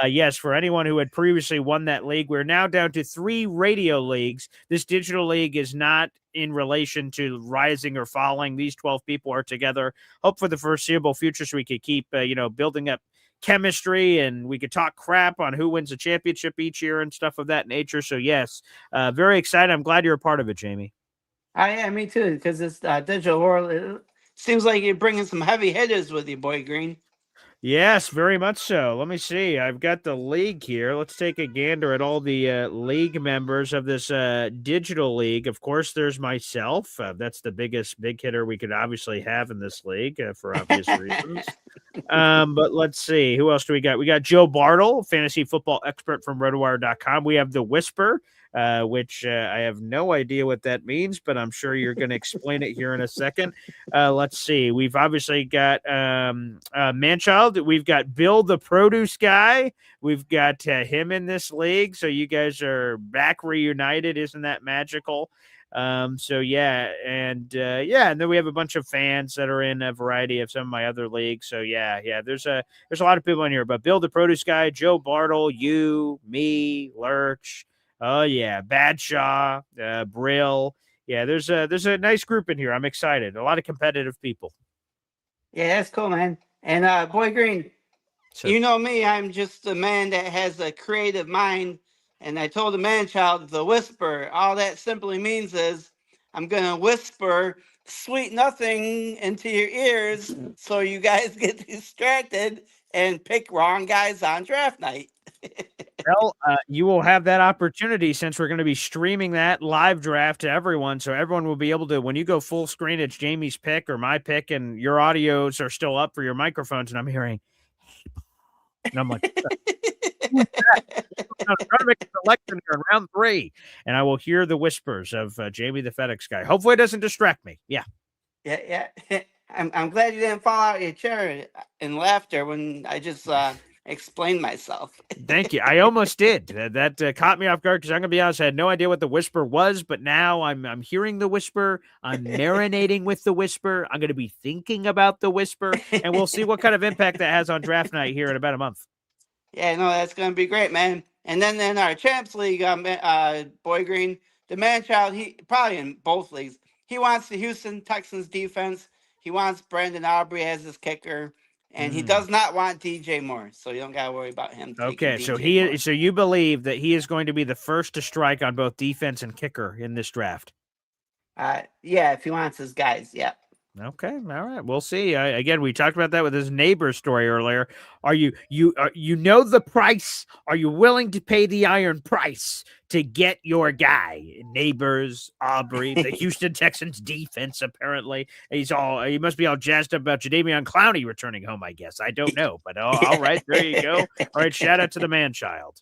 yes, for anyone who had previously won that league, we're now down to 3 radio leagues. This Digital League is not in relation to rising or falling. These 12 people are together. Hope for the foreseeable future, so we could keep building up chemistry, and we could talk crap on who wins the championship each year and stuff of that nature. So yes, very excited. I'm glad you're a part of it, Jamie. Yeah, me too, because it's digital world. It seems like you're bringing some heavy hitters with you, Boy Green. Yes, very much so. Let me see. I've got the league here. Let's take a gander at all the league members of this digital league. Of course, there's myself. That's the biggest big hitter we could obviously have in this league for obvious reasons. But let's see. Who else do we got? We got Joe Bartle, fantasy football expert from rotowire.com. We have the Whisper, which I have no idea what that means, but I'm sure you're going to explain it here in a second. Let's see. We've obviously got Manchild. We've got Bill, the produce guy. We've got him in this league. So you guys are back reunited. Isn't that magical? So yeah, and then we have a bunch of fans that are in a variety of some of my other leagues. So yeah, there's a lot of people in here. But Bill, the produce guy, Joe Bartle, you, me, Lurch. Oh yeah, Badshaw, Brill. Yeah, there's a nice group in here. I'm excited. A lot of competitive people. Yeah, that's cool, man. And Boy Green, so, you know me, I'm just a man that has a creative mind. And I told the man-child, the whisper, all that simply means is I'm going to whisper sweet nothing into your ears so you guys get distracted and pick wrong guys on draft night. Well, you will have that opportunity since we're going to be streaming that live draft to everyone. So everyone will be able to, when you go full screen, it's Jamie's pick or my pick, and your audios are still up for your microphones. And I'm hearing, and I'm like, I'm trying to make a selection here in round 3, and I will hear the whispers of Jamie the FedEx guy. Hopefully, it doesn't distract me. Yeah. I'm glad you didn't fall out of your chair in laughter when I just explained myself. Thank you. I almost did. That caught me off guard because I'm gonna be honest. I had no idea what the whisper was, but now I'm hearing the whisper. I'm marinating with the whisper. I'm gonna be thinking about the whisper, and we'll see what kind of impact that has on draft night here in about a month. Yeah, no, that's gonna be great, man. And then in our Champs League, Boy Green, the man-child, he probably in both leagues. He wants the Houston Texans defense. He wants Brandon Aubrey as his kicker, and he does not want DJ Moore. So you don't gotta worry about him. Okay, so so you believe that he is going to be the first to strike on both defense and kicker in this draft? Yeah, if he wants his guys, yeah. Okay, all right. We'll see. Again, we talked about that with his neighbor story earlier. Are you know the price? Are you willing to pay the iron price to get your guy? Neighbors, Aubrey, the Houston Texans defense. Apparently, he must be all jazzed up about Jadeveon Clowney returning home. I guess I don't know, but all right, there you go. All right, shout out to the man-child.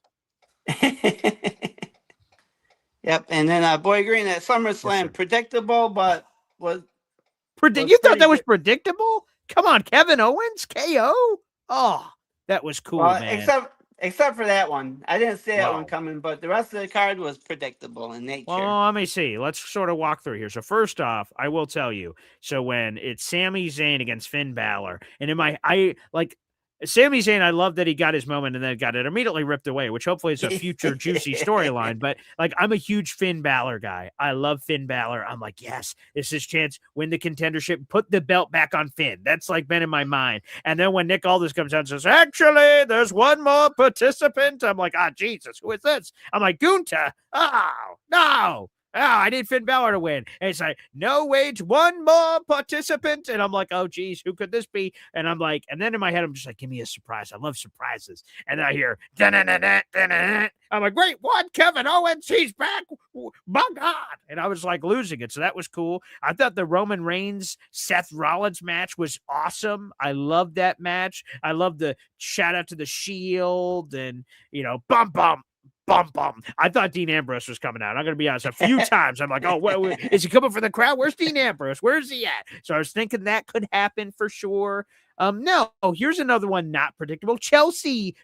Yep, and then Boy Green at SummerSlam, yes, predictable, but was. You thought that was predictable? Come on, Kevin Owens, KO. Oh, that was cool, man. Except for that one. I didn't see that one coming, but the rest of the card was predictable in nature. Well, let me see. Let's sort of walk through here. So first off, I will tell you. So when it's Sami Zayn against Finn Balor, and Sami Zayn, I love that he got his moment and then got it immediately ripped away, which hopefully is a future juicy storyline. But I'm a huge Finn Balor guy. I love Finn Balor. I'm like, yes, this is his chance. Win the contendership. Put the belt back on Finn. That's been in my mind. And then when Nick Aldis comes out and says, actually, there's one more participant. I'm like, Jesus, who is this? I'm like, Gunta. Oh, no. Oh, I need Finn Balor to win. And it's like, no, wait, one more participant. And I'm like, oh, geez, who could this be? And I'm like, and then in my head, I'm just like, give me a surprise. I love surprises. And then I hear, I'm like, great, what? Kevin Owens, he's back. My God. And I was like losing it. So that was cool. I thought the Roman Reigns, Seth Rollins match was awesome. I loved that match. I love the shout out to the Shield and, bum. I thought Dean Ambrose was coming out. I'm going to be honest. A few times I'm like, oh, is he coming for the crowd? Where's Dean Ambrose? Where's he at? So I was thinking that could happen for sure. No, here's another one not predictable. Chelsea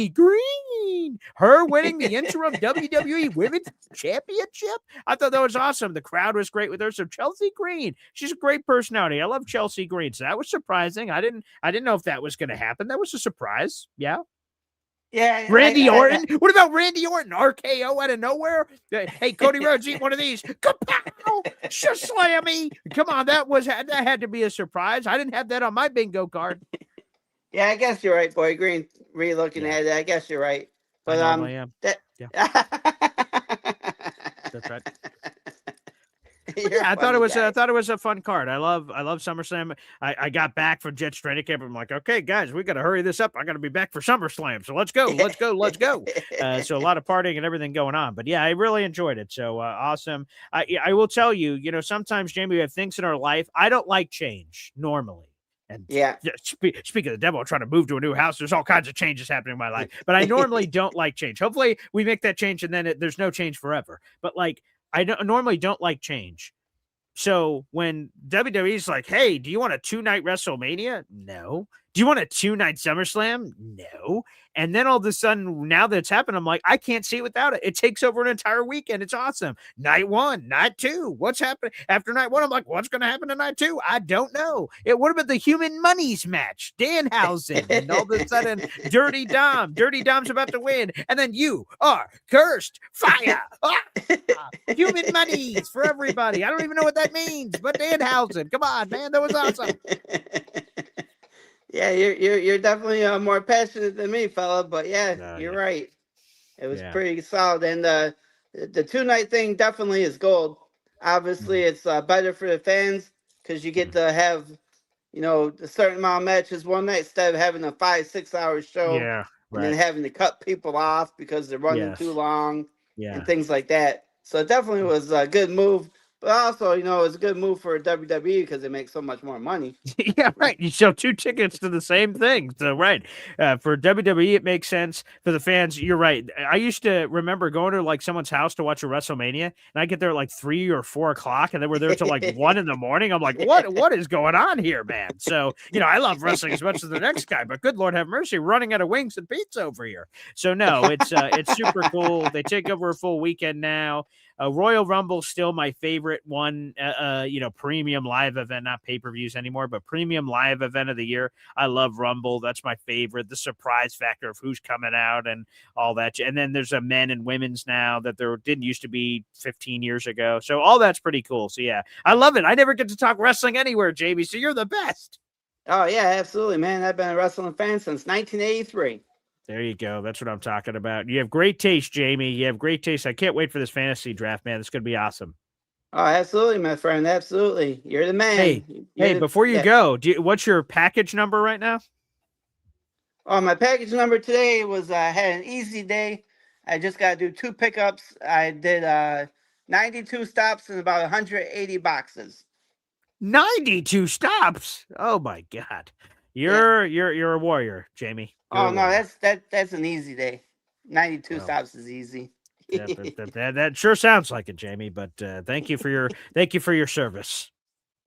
Green. Her winning the interim WWE Women's Championship. I thought that was awesome. The crowd was great with her. So Chelsea Green, she's a great personality. I love Chelsea Green. So that was surprising. I didn't know if that was going to happen. That was a surprise. Yeah. Yeah, Randy Orton. What about Randy Orton? RKO out of nowhere. Hey, Cody Rhodes, eat one of these. Kapow! Slammy. Come on, that had to be a surprise. I didn't have that on my bingo card. Yeah, I guess you're right, Boy Green. Re-looking at it, I guess you're right. But I am. That's right. Yeah, I thought it was a fun card. I love SummerSlam. I got back from Jets training camp. I'm like, okay, guys, we got to hurry this up. I got to be back for SummerSlam. So let's go. So a lot of partying and everything going on. But yeah, I really enjoyed it. So awesome. I will tell you, sometimes, Jamie, we have things in our life. I don't like change normally. And yeah, speak of the devil, I'm trying to move to a new house. There's all kinds of changes happening in my life, but I normally don't like change. Hopefully we make that change and then there's no change forever. But like, normally don't like change. So when WWE's like, hey, do you want a 2-night WrestleMania? No. Do you want a 2-night SummerSlam? No. And then all of a sudden, now that it's happened, I'm like, I can't see it without it. It takes over an entire weekend. It's awesome. Night 1, night 2. What's happening after night 1? I'm like, what's going to happen to night 2? I don't know. It would have been the Human Monies match, Danhausen, and all of a sudden, Dirty Dom's about to win, and then you are cursed. Fire. Human Monies for everybody. I don't even know what that means, but Danhausen. Come on, man, that was awesome. Yeah, you're definitely more passionate than me, fella. But yeah, you're right. It was pretty solid, and the 2-night thing definitely is gold. Obviously, it's better for the fans because you get to have a certain amount of matches one night instead of having a 5-6 hour show. Yeah, and then having to cut people off because they're running too long. And things like that. So it definitely was a good move. But also, it's a good move for WWE because they make so much more money. Yeah, right. You sell 2 tickets to the same thing. So, right. For WWE, it makes sense. For the fans, you're right. I used to remember going to like someone's house to watch a WrestleMania, and I get there at like 3 or 4 o'clock, and then we're there till like 1 in the morning. I'm like, what is going on here, man? So, I love wrestling as much as the next guy, but good Lord have mercy, running out of wings and pizza over here. So no, it's super cool. They take over a full weekend now. Royal Rumble still my favorite one, premium live event, not pay-per-views anymore, but premium live event of the year. I love Rumble. That's my favorite. The surprise factor of who's coming out and all that. And then there's a men and women's now that there didn't used to be 15 years ago. So all that's pretty cool. So yeah, I love it. I never get to talk wrestling anywhere, Jamie. So you're the best. Oh yeah, absolutely, man. I've been a wrestling fan since 1983. There you go. That's what I'm talking about. You have great taste, Jamie. You have great taste. I can't wait for this fantasy draft, man. It's going to be awesome. Oh, absolutely, my friend. Absolutely. You're the man. Hey, before you go, what's your package number right now? Oh, my package number today was I had an easy day. I just got to do 2 pickups. I did 92 stops and about 180 boxes. 92 stops? Oh, my God. You're a warrior, Jamie. Oh no, that's an easy day. 92 stops is easy. that sure sounds like it, Jamie. But thank you for your service.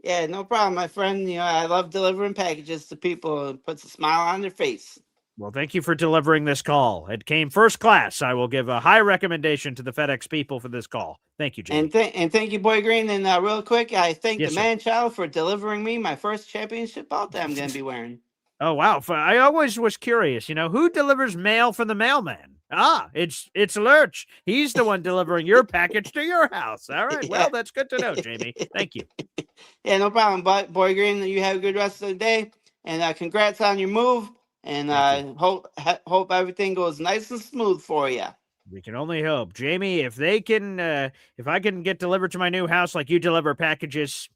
Yeah, no problem, my friend. I love delivering packages to people. It puts a smile on their face. Well, thank you for delivering this call. It came first class. I will give a high recommendation to the FedEx people for this call. Thank you, Jamie. And thank you, Boy Green. And real quick, I thank the Manchild for delivering me my first championship belt that I'm going to be wearing. Oh, wow. I always was curious, who delivers mail for the mailman? It's Lurch. He's the one delivering your package to your house. All right. Well, that's good to know, Jamie. Thank you. Yeah, no problem. But Boy Green, you have a good rest of the day. And congrats on your move. And hope everything goes nice and smooth for you. We can only hope. Jamie, if I can get delivered to my new house like you deliver packages,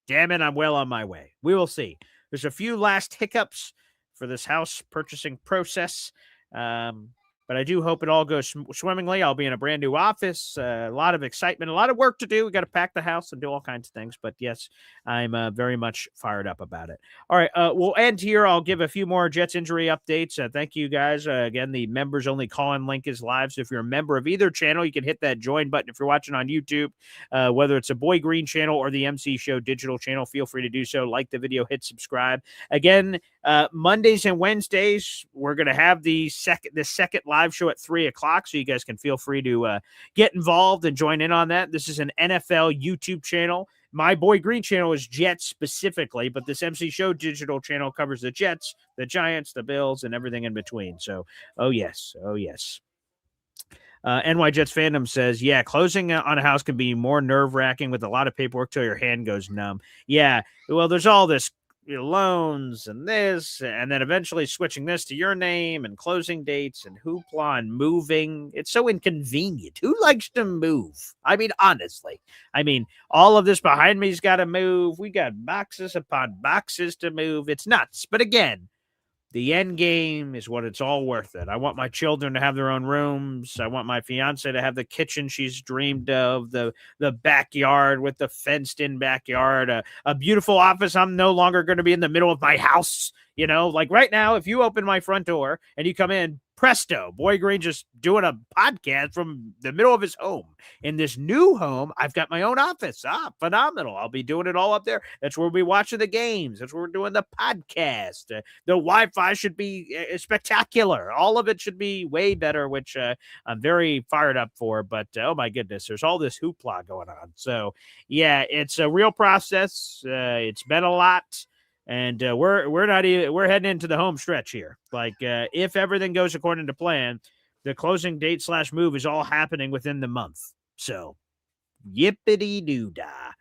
damn it, I'm well on my way. We will see. There's a few last hiccups for this house purchasing process, but I do hope it all goes swimmingly. I'll be in a brand new office, a lot of excitement, a lot of work to do. We got to pack the house and do all kinds of things. But yes, I'm very much fired up about it. All right, we'll end here. I'll give a few more Jets injury updates. Thank you, guys. Again, the members-only call-in link is live. So if you're a member of either channel, you can hit that join button. If you're watching on YouTube, whether it's a Boy Green channel or the MC Show digital channel, feel free to do so. Like the video, hit subscribe. Again, Mondays and Wednesdays, we're going to have the second live show at 3:00, so you guys can feel free to get involved and join in on that. This is an NFL YouTube channel. My Boy Green channel is Jets specifically, but this MC Show digital channel covers the Jets, the Giants, the Bills, and everything in between. So, oh yes. NY Jets fandom says, yeah, closing on a house can be more nerve-wracking with a lot of paperwork till your hand goes numb. Yeah, well, there's all this loans and this, and then eventually switching this to your name and closing dates and hoopla and moving. It's so inconvenient. Who likes to move? I mean, honestly, all of this behind me's got to move. We got boxes upon boxes to move. It's nuts. But again, the end game is what it's all worth it. I want my children to have their own rooms. I want my fiance to have the kitchen she's dreamed of, the backyard with the fenced-in backyard, a beautiful office. I'm no longer going to be in the middle of my house. Like right now, if you open my front door and you come in, presto, Boy Green just doing a podcast from the middle of his home. In this new home, I've got my own office. Phenomenal. I'll be doing it all up there. That's where we'll be watching the games. That's where we're doing the podcast. The Wi-Fi should be spectacular. All of it should be way better, which I'm very fired up for. But oh my goodness, there's all this hoopla going on. So yeah, it's a real process. It's been a lot. And we're heading into the home stretch here. Like if everything goes according to plan, the closing date / move is all happening within the month. So yippity doo dah.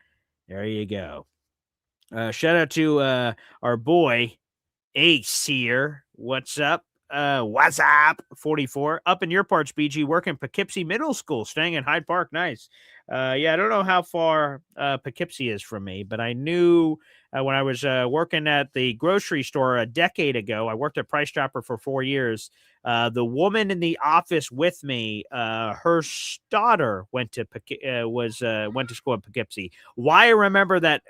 There you go. Shout out to our boy Ace here. What's up? What's up? 44 up in your parts, BG, working Poughkeepsie Middle School, staying in Hyde Park. Nice. Yeah, I don't know how far Poughkeepsie is from me, but I knew when I was working at the grocery store a decade ago. I worked at Price Chopper for 4 years. The woman in the office with me, her daughter went to school at Poughkeepsie. Why I remember that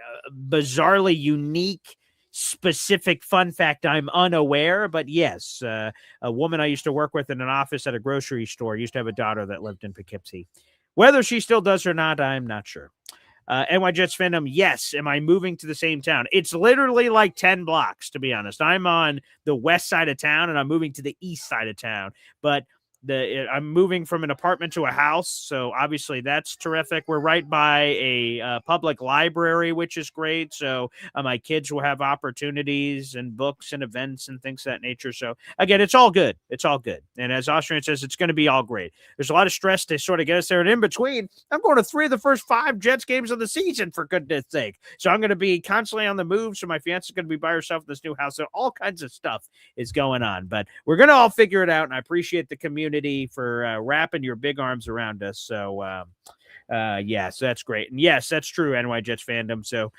bizarrely unique specific fun fact, I'm unaware, but yes, a woman I used to work with in an office at a grocery store used to have a daughter that lived in Poughkeepsie. Whether she still does or not, I'm not sure. NY Jets fandom, yes. Am I moving to the same town? It's literally like 10 blocks, to be honest. I'm on the west side of town, and I'm moving to the east side of town. But I'm moving from an apartment to a house, so obviously that's terrific. We're right by a public library, which is great. So my kids will have opportunities and books and events and things of that nature. So again, it's all good. It's all good. And as Austrian says, it's going to be all great. There's a lot of stress to sort of get us there. And in between, I'm going to 3 of the first 5 Jets games of the season, for goodness sake. So I'm going to be constantly on the move. So my fiance is going to be by herself in this new house. So all kinds of stuff is going on. But we're going to all figure it out. And I appreciate the community for wrapping your big arms around us. So yes, that's great. And yes, that's true, NY Jets fandom. So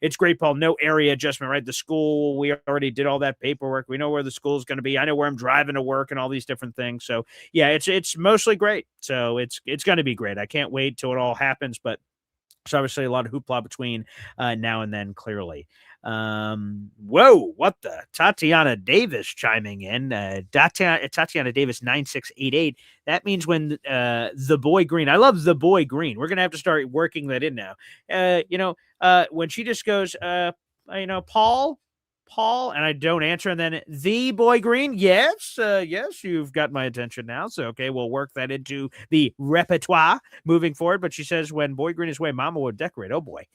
it's great, Paul. No area adjustment, right? The school, we already did all that paperwork. We know where the school is going to be. I know where I'm driving to work and all these different things. So yeah, it's mostly great. So it's going to be great. I can't wait till it all happens, but it's obviously a lot of hoopla between now and then, clearly. Whoa, what the? Tatiana Davis chiming in. Tatiana Davis 9688. That means when the Boy Green. I love the Boy Green. We're gonna have to start working that in now. When she just goes, Paul, and I don't answer, and then the Boy Green. Yes, you've got my attention now. So okay, we'll work that into the repertoire moving forward. But she says when Boy Green is away, Mama will decorate. Oh boy.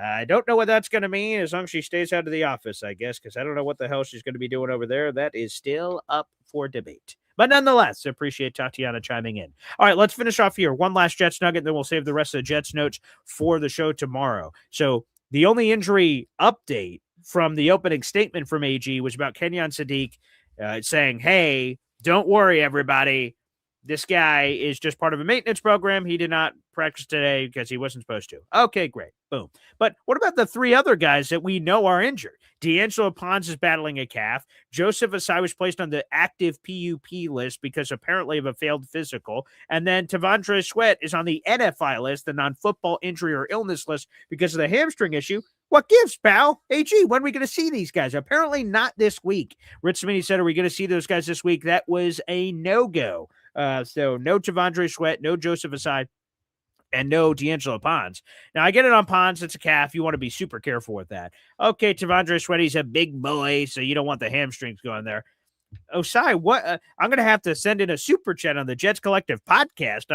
I don't know what that's going to mean, as long as she stays out of the office, I guess, because I don't know what the hell she's going to be doing over there. That is still up for debate. But nonetheless, appreciate Tatiana chiming in. All right, let's finish off here. One last Jets nugget, then we'll save the rest of the Jets notes for the show tomorrow. So the only injury update from the opening statement from AG was about Kenyon Sadiq saying, hey, don't worry, everybody. This guy is just part of a maintenance program. He did not practice today because he wasn't supposed to. Okay, great. Boom. But what about the 3 other guys that we know are injured? D'Angelo Pons is battling a calf. Joseph Asai was placed on the active PUP list because apparently of a failed physical. And then Tavondre Sweat is on the NFI list, the non-football injury or illness list, because of the hamstring issue. What gives, pal? AG, when are we going to see these guys? Apparently not this week. Rich Smitty said, are we going to see those guys this week? That was a no-go. So no Tavondre Sweat, no Joseph Asai, and no D'Angelo Pons. Now, I get it on Pons. It's a calf. You want to be super careful with that. Okay, Tavondre Sweat, he's a big boy, so you don't want the hamstrings going there. Osai, what? I'm going to have to send in a super chat on the Jets Collective podcast.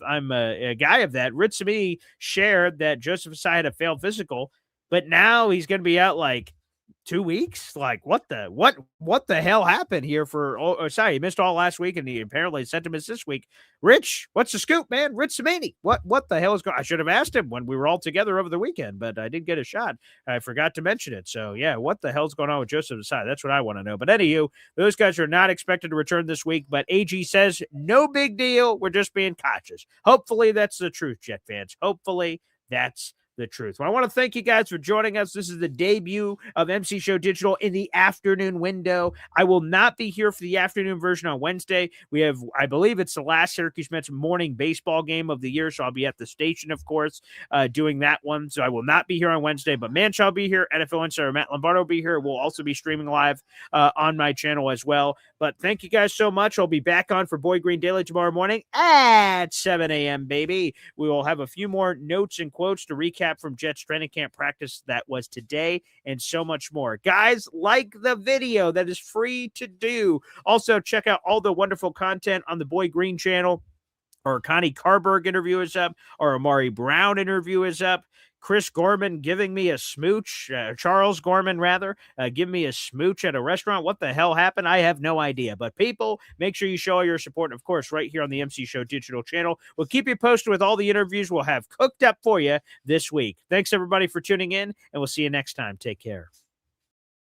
I'm a guy of that. Rich Smitty shared that Joseph Asai had a failed physical, but now he's going to be out like 2 weeks? Like, what the hell happened here sorry, he missed all last week, and he apparently sent him this week. Rich, what's the scoop, man? Rich Samini. What the hell is going on? I should have asked him when we were all together over the weekend, but I didn't get a shot. I forgot to mention it. So, yeah, what the hell's going on with Joseph Asai? That's what I want to know. But anywho, those guys are not expected to return this week, but AG says, no big deal. We're just being cautious. Hopefully that's the truth, Jet fans. Hopefully that's the truth. Well, I want to thank you guys for joining us. This is the debut of MC Show Digital in the afternoon window. I will not be here for the afternoon version on Wednesday. We have, I believe it's the last Syracuse Mets morning baseball game of the year, so I'll be at the station, of course, doing that one. So I will not be here on Wednesday, but Manchild will be here. NFL Insider Matt Lombardo will be here. We'll also be streaming live on my channel as well. But thank you guys so much. I'll be back on for Boy Green Daily tomorrow morning at 7 a.m., baby. We will have a few more notes and quotes to recap from Jets training camp practice that was today, and so much more. Guys, like the video. That is free to do. Also, check out all the wonderful content on the Boy Green channel. Our Connie Carberg interview is up. Our Amari Brown interview is up. Chris Gorman giving me a smooch, Charles Gorman, rather, give me a smooch at a restaurant. What the hell happened? I have no idea. But people, make sure you show all your support. And of course, right here on the MC Show Digital channel. We'll keep you posted with all the interviews we'll have cooked up for you this week. Thanks, everybody, for tuning in, and we'll see you next time. Take care.